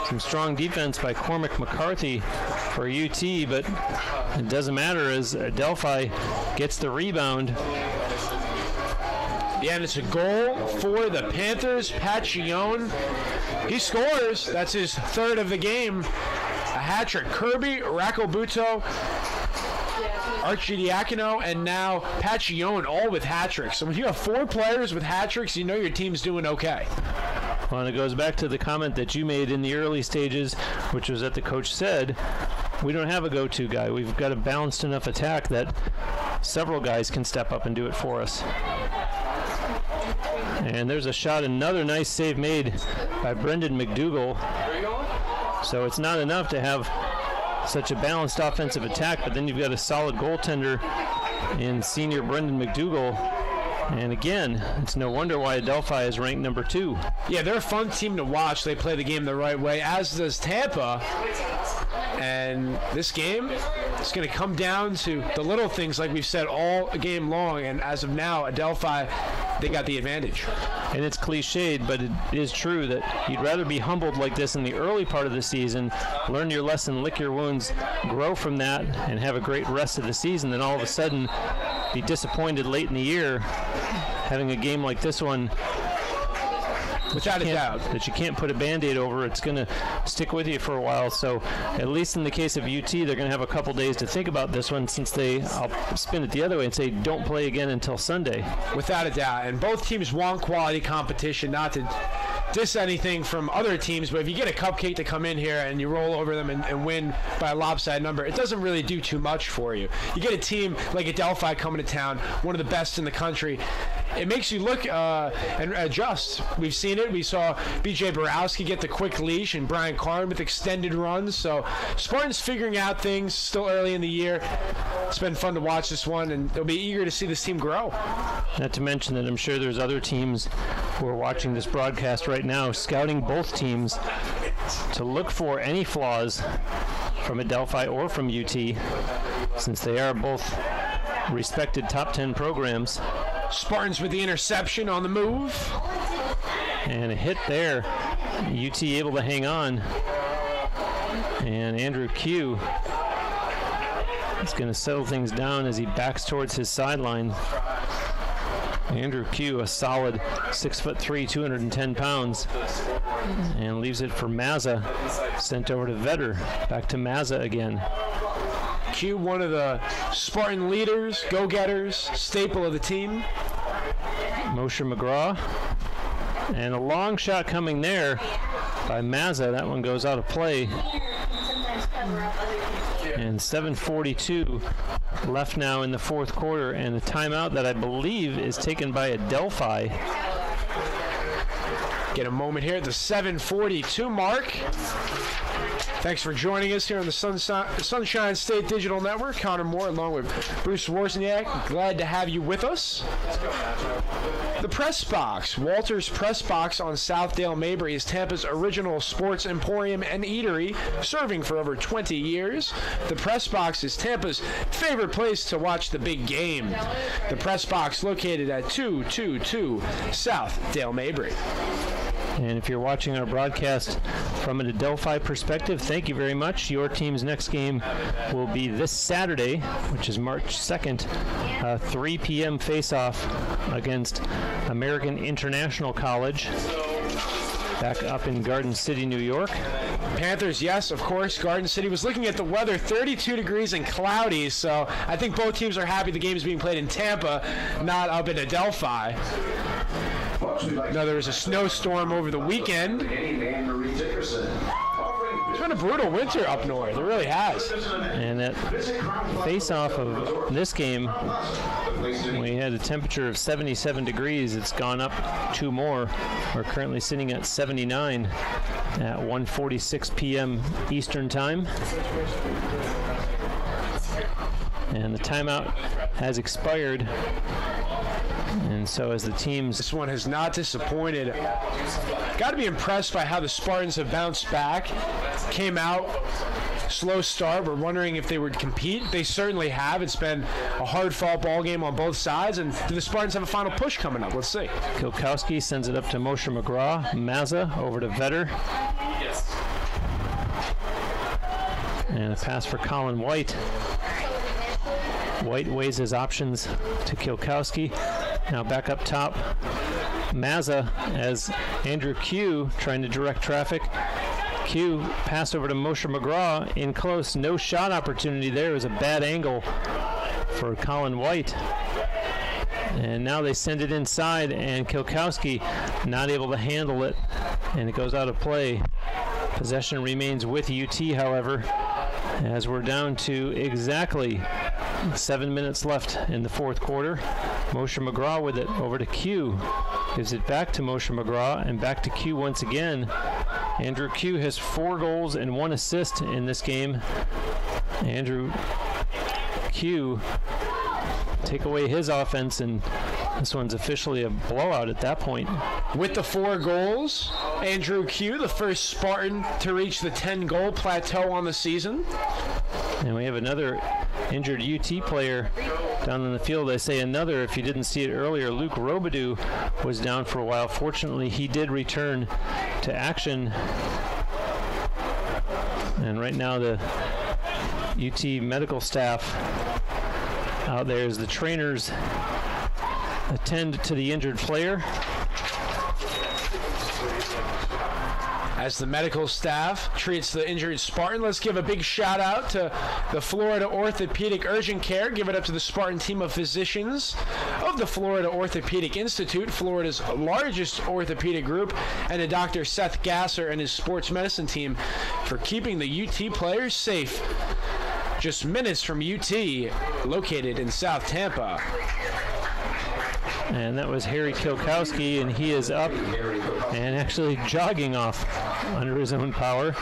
some strong defense by Cormac McCarthy for UT, but it doesn't matter as Adelphi gets the rebound. Yeah, and it's a goal for the Panthers. Pachione, he scores. That's his third of the game. A hat trick. Kirby, Racobuto, Archidiacono, and now Pachione, all with hat tricks. So when you have 4 players with hat tricks, you know your team's doing okay. Well, and it goes back to the comment that you made in the early stages, which was that the coach said, we don't have a go-to guy. We've got a balanced enough attack that several guys can step up and do it for us. And there's a shot, another nice save made by Brendan McDougal. So it's not enough to have such a balanced offensive attack, but then you've got a solid goaltender in senior Brendan McDougal. And again, it's no wonder why Adelphi is ranked number 2. Yeah, they're a fun team to watch. They play the game the right way, as does Tampa. And this game is going to come down to the little things like we've said all game long. And as of now, Adelphi, they got the advantage. And it's cliched, but it is true that you'd rather be humbled like this in the early part of the season, learn your lesson, lick your wounds, grow from that, and have a great rest of the season than all of a sudden be disappointed late in the year having a game like this one. Without a doubt. That you can't put a Band-Aid over. It's going to stick with you for a while. So at least in the case of UT, they're going to have a couple days to think about this one since I'll spin it the other way and say don't play again until Sunday. Without a doubt. And both teams want quality competition, not to diss anything from other teams, but if you get a cupcake to come in here and you roll over them and win by a lopsided number, it doesn't really do too much for you. You get a team like Adelphi coming to town, one of the best in the country. It makes you look and adjust. We've seen it. We saw B.J. Borowski get the quick leash and Brian Karn with extended runs. So Spartans figuring out things still early in the year. It's been fun to watch this one, and they'll be eager to see this team grow. Not to mention that I'm sure there's other teams who are watching this broadcast right now, scouting both teams to look for any flaws from Adelphi or from UT, since they are both respected top 10 programs. Spartans with the interception on the move. And a hit there. UT able to hang on. And Andrew Q is going to settle things down as he backs towards his sideline. Andrew Q, a solid 6'3", 210 pounds, and leaves it for Mazza. Sent over to Vetter. Back to Mazza again. Q, one of the Spartan leaders, go-getters, staple of the team. Moshe McGraw. And a long shot coming there by Mazza. That one goes out of play. And 7:42 left now in the fourth quarter, and a timeout that I believe is taken by Adelphi. Get a moment here at the 7:42 mark. Thanks for joining us here on the Sunshine State Digital Network. Connor Moore along with Bruce Wozniak. Glad to have you with us. The Press Box. Walter's Press Box on Southdale Mabry is Tampa's original sports emporium and eatery, serving for over 20 years. The Press Box is Tampa's favorite place to watch the big game. The Press Box located at 222 South Dale Mabry. And if you're watching our broadcast from an Adelphi perspective, thank you very much. Your team's next game will be this Saturday, which is March 2nd, 3 p.m. face-off against American International College, back up in Garden City, New York. Panthers, yes, of course. Garden City was looking at the weather, 32 degrees and cloudy, so I think both teams are happy the game is being played in Tampa, not up in Adelphi. Now, there was a snowstorm over the weekend. It's been a brutal winter up north. It really has. And that face-off of this game, we had a temperature of 77 degrees. It's gone up 2 more. We're currently sitting at 79 at 1:46 p.m. Eastern Time. And the timeout has expired. And so as the teams... This one has not disappointed. Got to be impressed by how the Spartans have bounced back. Came out, slow start. We're wondering if they would compete. They certainly have. It's been a hard-fought ball game on both sides. And do the Spartans have a final push coming up? Let's see. Kilkowski sends it up to Moshe McGraw. Mazza over to Vetter. Yes. And a pass for Colin White. White weighs his options to Kilkowski. Now back up top, Mazza as Andrew Q trying to direct traffic. Q passed over to Moshe McGraw in close. No shot opportunity there. It was a bad angle for Colin White. And now they send it inside, and Kilkowski not able to handle it, and it goes out of play. Possession remains with UT, however, as we're down to exactly 7 minutes left in the fourth quarter. Moshe McGraw with it over to Q. Gives it back to Moshe McGraw and back to Q once again. Andrew Q has 4 goals and 1 assist in this game. Andrew Q take away his offense, and this one's officially a blowout at that point. With the 4 goals, Andrew Q, the first Spartan to reach the 10-goal plateau on the season. And we have another injured UT player down in the field. I say another, if you didn't see it earlier, Luke Robidoux was down for a while. Fortunately, he did return to action. And right now the UT medical staff out there as the trainers attend to the injured player. As the medical staff treats the injured Spartan, let's give a big shout out to the Florida Orthopedic Urgent Care. Give it up to the Spartan team of physicians of the Florida Orthopedic Institute, Florida's largest orthopedic group, and to Dr. Seth Gasser and his sports medicine team for keeping the UT players safe. Just minutes from UT, located in South Tampa. And that was Harry Kilkowski, and he is up and actually jogging off under his own power.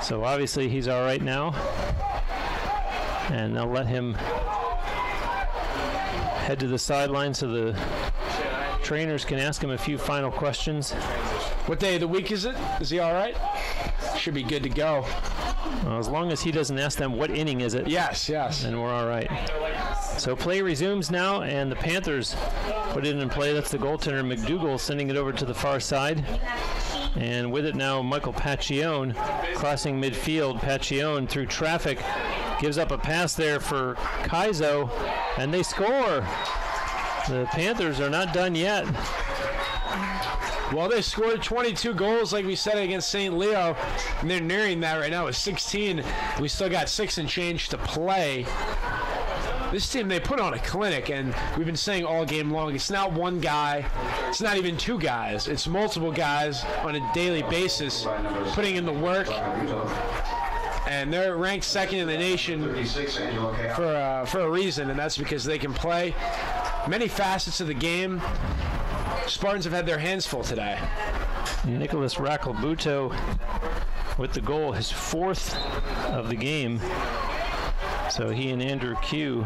So obviously he's all right now. And they'll let him head to the sideline so the trainers can ask him a few final questions. What day of the week is it? Is he all right? Should be good to go. Well, as long as he doesn't ask them what inning is it. Yes, yes. Then we're all right. So play resumes now, and the Panthers put it in play. That's the goaltender McDougall sending it over to the far side. And with it now, Michael Pacchione crossing midfield. Pacchione through traffic gives up a pass there for Kaizo, and they score. The Panthers are not done yet. Well, they scored 22 goals, like we said, against St. Leo, and they're nearing that right now with 16. We still got 6 and change to play. This team, they put on a clinic, and we've been saying all game long, it's not one guy, it's not even 2 guys, it's multiple guys on a daily basis putting in the work. And they're ranked second in the nation for a reason, and that's because they can play many facets of the game. Spartans have had their hands full today. Nicholas Racalbuto with the goal, his 4th of the game. So he and Andrew Q.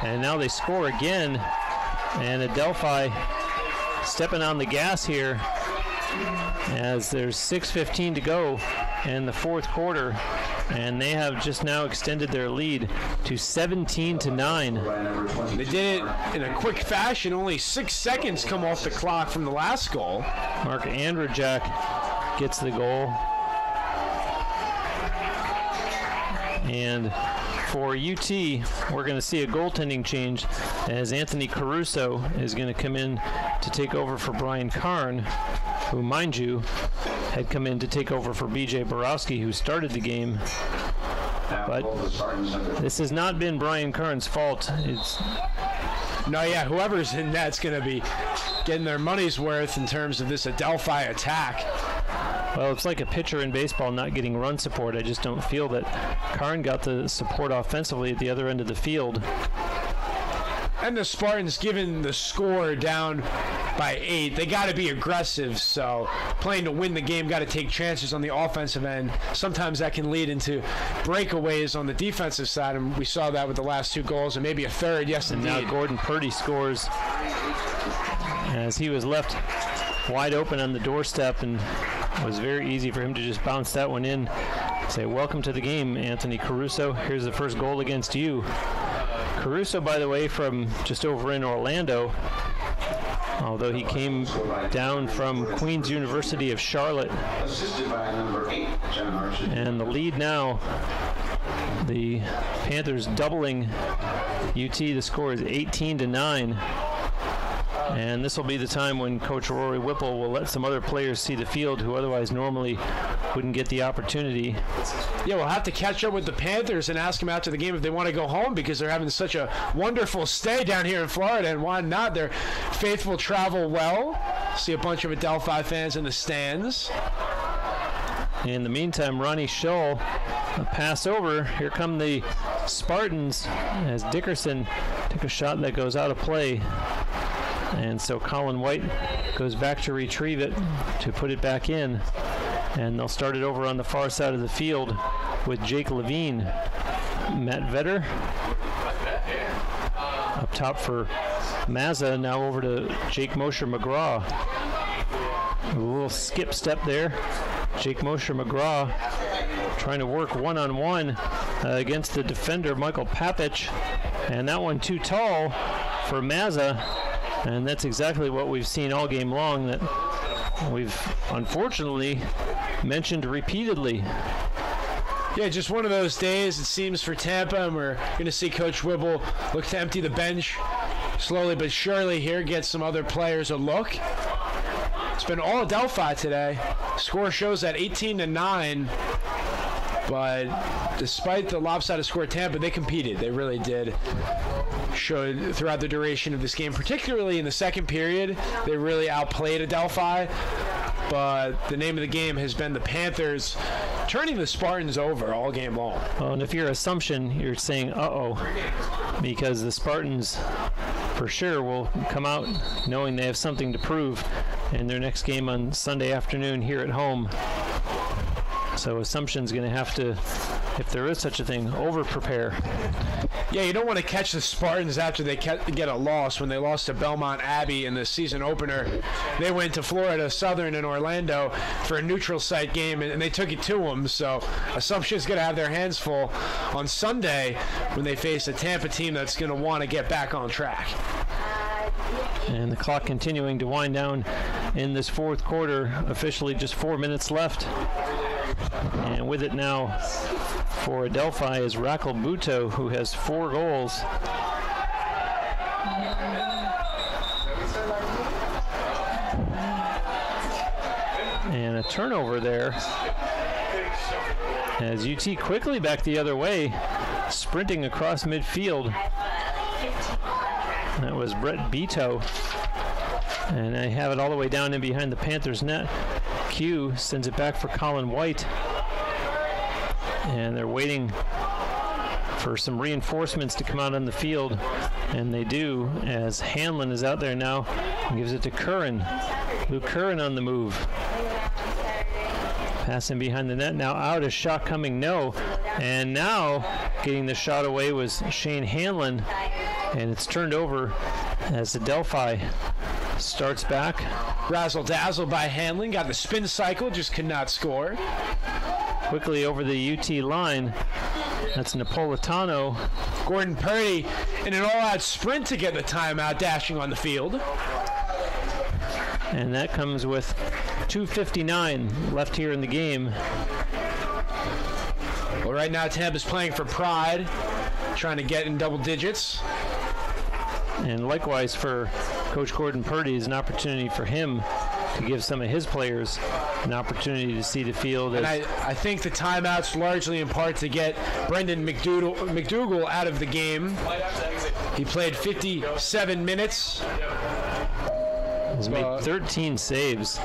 And now they score again. And Adelphi stepping on the gas here as there's 6:15 to go in the 4th quarter. And they have just now extended their lead to 17-9. They did it in a quick fashion. Only 6 seconds come off the clock from the last goal. Mark Andrzejak gets the goal. And for UT, we're going to see a goaltending change as Anthony Caruso is going to come in to take over for Brian Karn, who, mind you, had come in to take over for B.J. Borowski, who started the game. But this has not been Brian Karn's fault. Whoever's in net's going to be getting their money's worth in terms of this Adelphi attack. Well, it's like a pitcher in baseball not getting run support. I just don't feel that Karn got the support offensively at the other end of the field. And the Spartans, given the score down by 8, they got to be aggressive. So playing to win the game, got to take chances on the offensive end. Sometimes that can lead into breakaways on the defensive side, and we saw that with the last 2 goals, and maybe a third. Yes, and indeed. Now Gordon Purdy scores as he was left wide open on the doorstep, and it was very easy for him to just bounce that one in. Say, welcome to the game, Anthony Caruso. Here's the first goal against you. Caruso, by the way, from just over in Orlando, although he came down from Queen's University of Charlotte. And the lead now, the Panthers doubling UT. The score is 18-9. And this will be the time when Coach Rory Whipple will let some other players see the field who otherwise normally wouldn't get the opportunity. Yeah, we'll have to catch up with the Panthers and ask them after the game if they want to go home, because they're having such a wonderful stay down here in Florida, and why not? Their faithful travel well. See a bunch of Adelphi fans in the stands. In the meantime, Ronnie Schull, a pass over. Here come the Spartans as Dickerson took a shot that goes out of play. And so Colin White goes back to retrieve it, to put it back in. And they'll start it over on the far side of the field with Jake Levine. Matt Vetter up top for Mazza, now over to Jake Mosher McGraw. A little skip step there. Jake Mosher McGraw trying to work one-on-one against the defender Michael Papich. And that one too tall for Mazza. And that's exactly what we've seen all game long, that we've unfortunately mentioned repeatedly. Yeah, just one of those days, it seems, for Tampa, and we're going to see Coach Whipple look to empty the bench slowly but surely here, get some other players a look. It's been all Adelphi today. Score shows at 18-9, but despite the lopsided score at Tampa, they competed. They really did. Showed throughout the duration of this game, particularly in the second period, they really outplayed Adelphi. But the name of the game has been the Panthers turning the Spartans over all game long. Well, and if your assumption, you're saying, uh-oh, because the Spartans for sure will come out knowing they have something to prove in their next game on Sunday afternoon here at home. So assumption's going to have to if there is such a thing, over-prepare. Yeah, you don't want to catch the Spartans after they get a loss. When they lost to Belmont Abbey in the season opener, they went to Florida Southern in Orlando for a neutral site game, and they took it to them. So Assumption's going to have their hands full on Sunday when they face a Tampa team that's going to want to get back on track. And the clock continuing to wind down in this fourth quarter. Officially just 4 minutes left. And with it now for Adelphi is Raquel Buto, who has 4 goals. And a turnover there as UT quickly back the other way, sprinting across midfield. That was Brett Beto. And I have it all the way down in behind the Panthers net. Q sends it back for Colin White. And they're waiting for some reinforcements to come out on the field. And they do, as Hanlon is out there now and gives it to Curran. Luke Curran on the move. Passing behind the net, now out, a shot coming, no. And now getting the shot away was Shane Hanlon. And it's turned over as Adelphi starts back. Razzle-dazzle by Hanlon, got the spin cycle, just could not score. Quickly over the UT line. That's Napolitano. Gordon Purdy in an all-out sprint to get the timeout, dashing on the field. And that comes with 2:59 left here in the game. Well, right now Tampa's playing for pride, trying to get in double digits. And likewise for Coach Gordon Purdy is an opportunity for him to give some of his players an opportunity to see the field. And I think the timeout's largely in part to get Brendan McDougall out of the game. He played 57 minutes. He's made 13 saves.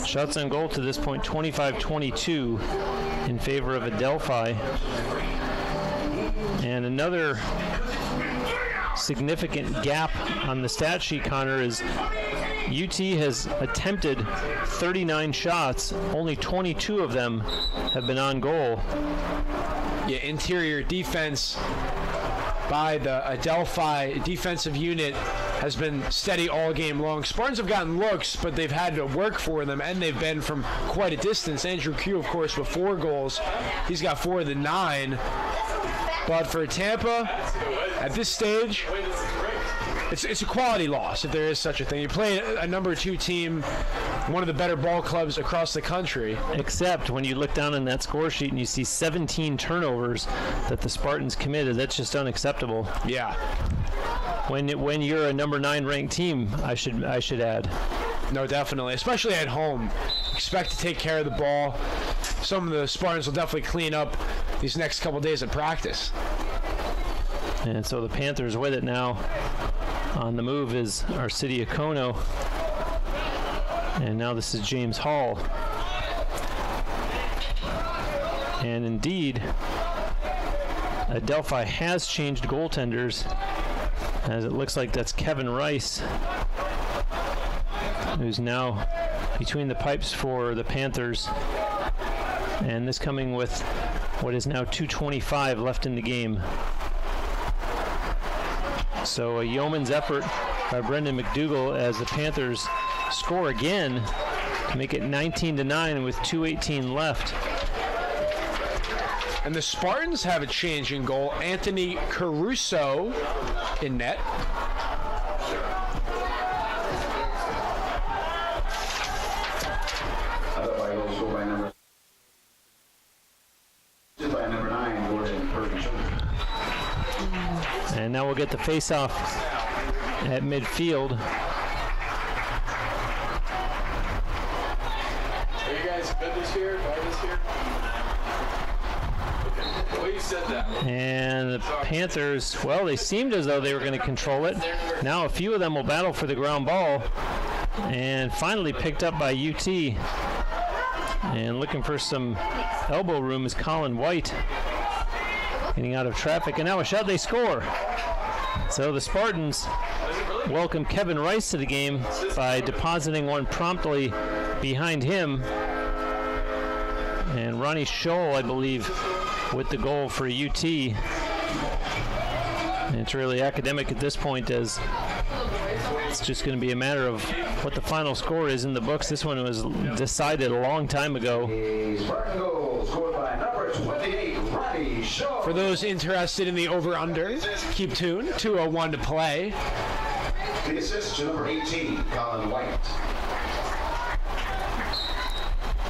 Shots on goal to this point, 25-22 in favor of Adelphi. And another significant gap on the stat sheet, Connor, is UT has attempted 39 shots. Only 22 of them have been on goal. Yeah, interior defense by the Adelphi defensive unit has been steady all game long. Spartans have gotten looks, but they've had to work for them, and they've been from quite a distance. Andrew Q, of course, with 4 goals. He's got 4 of the 9. But for Tampa, at this stage, it's a quality loss, if there is such a thing. You play a number 2 team, one of the better ball clubs across the country. Except when you look down on that score sheet and you see 17 turnovers that the Spartans committed, that's just unacceptable. Yeah. When you're a number 9 ranked team, I should add. No, definitely, especially at home. Expect to take care of the ball. Some of the Spartans will definitely clean up these next couple days of practice. And so the Panthers with it now. On the move is Arcidiacono. And now this is James Hall. And indeed, Adelphi has changed goaltenders, as it looks like that's Kevin Rice, who's now between the pipes for the Panthers. And this coming with what is now 2:25 left in the game. So a yeoman's effort by Brendan McDougall as the Panthers score again to make it 19-9 with 2:18 left. And the Spartans have a change in goal. Anthony Caruso in net. And now we'll get the face-off at midfield. Are you guys good this year? Bad this year? Okay. The way you said that. And the Panthers, well, they seemed as though they were going to control it. Now a few of them will battle for the ground ball. And finally picked up by UT. And looking for some elbow room is Colin White. Getting out of traffic, and now a shot, they score. So the Spartans welcome Kevin Rice to the game by depositing one promptly behind him. And Ronnie Scholl, I believe, with the goal for UT. And it's really academic at this point, as it's just going to be a matter of what the final score is in the books. This one was decided a long time ago. For those interested in the over-under, keep tuned. 2:01 to play. The assist to number 18, Colin White.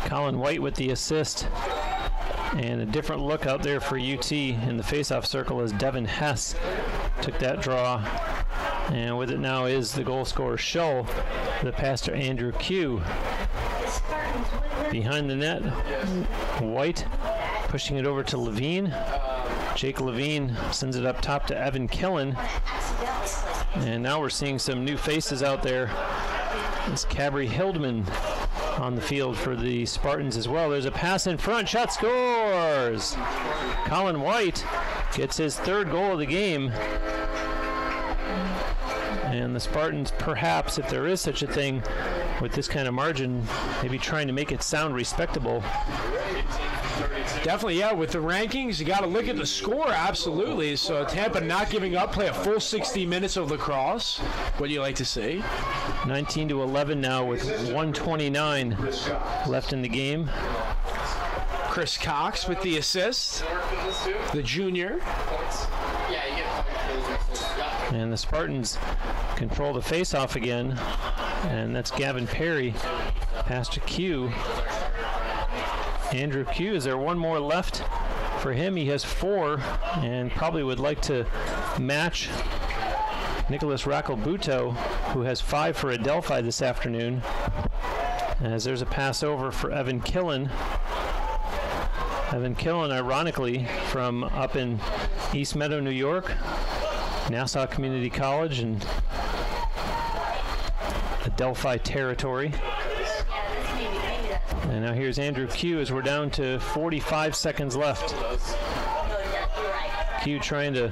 Colin White with the assist. And a different look out there for UT in the faceoff circle as Devin Hess took that draw. And with it now is the goal scorer Scholl, the pass to Andrew Q. Behind the net, White pushing it over to Levine. Jake Levine sends it up top to Evan Killen. And now we're seeing some new faces out there. It's Cabri Hildman on the field for the Spartans as well. There's a pass in front, shot, scores! Colin White gets his third goal of the game. And the Spartans, perhaps, if there is such a thing, with this kind of margin, maybe trying to make it sound respectable. Definitely, yeah. With the rankings, you got to look at the score, absolutely. So Tampa not giving up, play a full 60 minutes of lacrosse. What do you like to see? 19-11 now with 1:29 left in the game. Chris Cox with the assist, the junior. And the Spartans control the face-off again. And that's Gavin Perry. Pass to Q. Andrew Q, is there one more left for him? He has 4 and probably would like to match Nicholas Racalbuto, who has 5 for Adelphi this afternoon. As there's a pass over for Evan Killen. Evan Killen, ironically, from up in East Meadow, New York, Nassau Community College and Adelphi territory. And now here's Andrew Q as we're down to 45 seconds left. Q trying to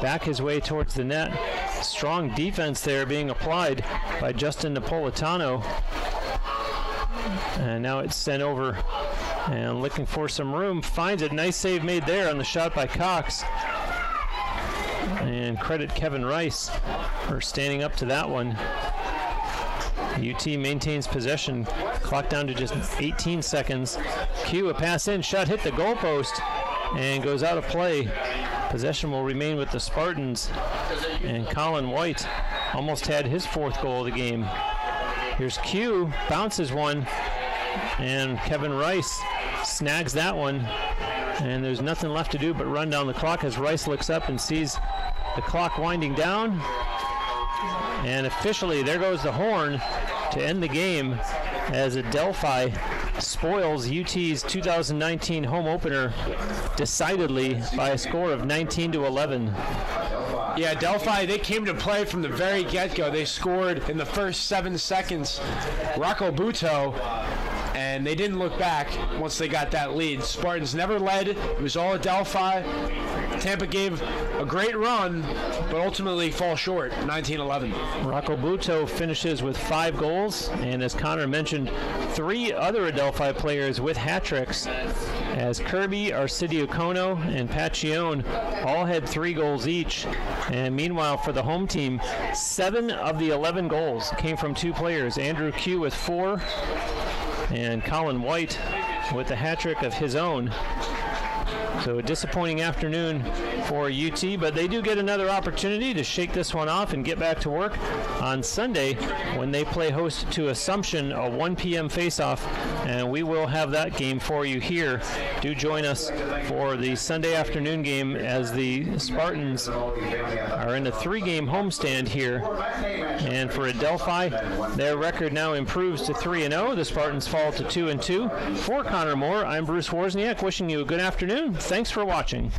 back his way towards the net. Strong defense there being applied by Justin Napolitano. And now it's sent over and looking for some room. Finds it. Nice save made there on the shot by Cox. And credit Kevin Rice for standing up to that one. UT maintains possession. Clock down to just 18 seconds. Q, a pass in, shot hit the goalpost and goes out of play. Possession will remain with the Spartans. And Colin White almost had his 4th goal of the game. Here's Q, bounces one, and Kevin Rice snags that one. And there's nothing left to do but run down the clock as Rice looks up and sees the clock winding down. And officially, there goes the horn to end the game as Adelphi spoils UT's 2019 home opener decidedly by a score of 19-11. Yeah, Adelphi, they came to play from the very get-go. They scored in the first 7 seconds. Racalbuto, and they didn't look back once they got that lead. Spartans never led. It was all Adelphi. Tampa gave a great run, but ultimately fall short, 19-11. Racalbuto finishes with 5 goals, and as Connor mentioned, 3 other Adelphi players with hat tricks, as Kirby, Arcidio Kono, and Pacione all had 3 goals each. And meanwhile, for the home team, 7 of the 11 goals came from 2 players. Andrew Q with 4, and Colin White with a hat trick of his own. So a disappointing afternoon for UT, but they do get another opportunity to shake this one off and get back to work on Sunday when they play host to Assumption, a 1 p.m. face-off, and we will have that game for you here. Do join us for the Sunday afternoon game as the Spartans are in a 3-game homestand here. And for Adelphi, their record now improves to 3-0. The Spartans fall to 2-2. For Connor Moore, I'm Bruce Wozniak, wishing you a good afternoon. Thanks for watching.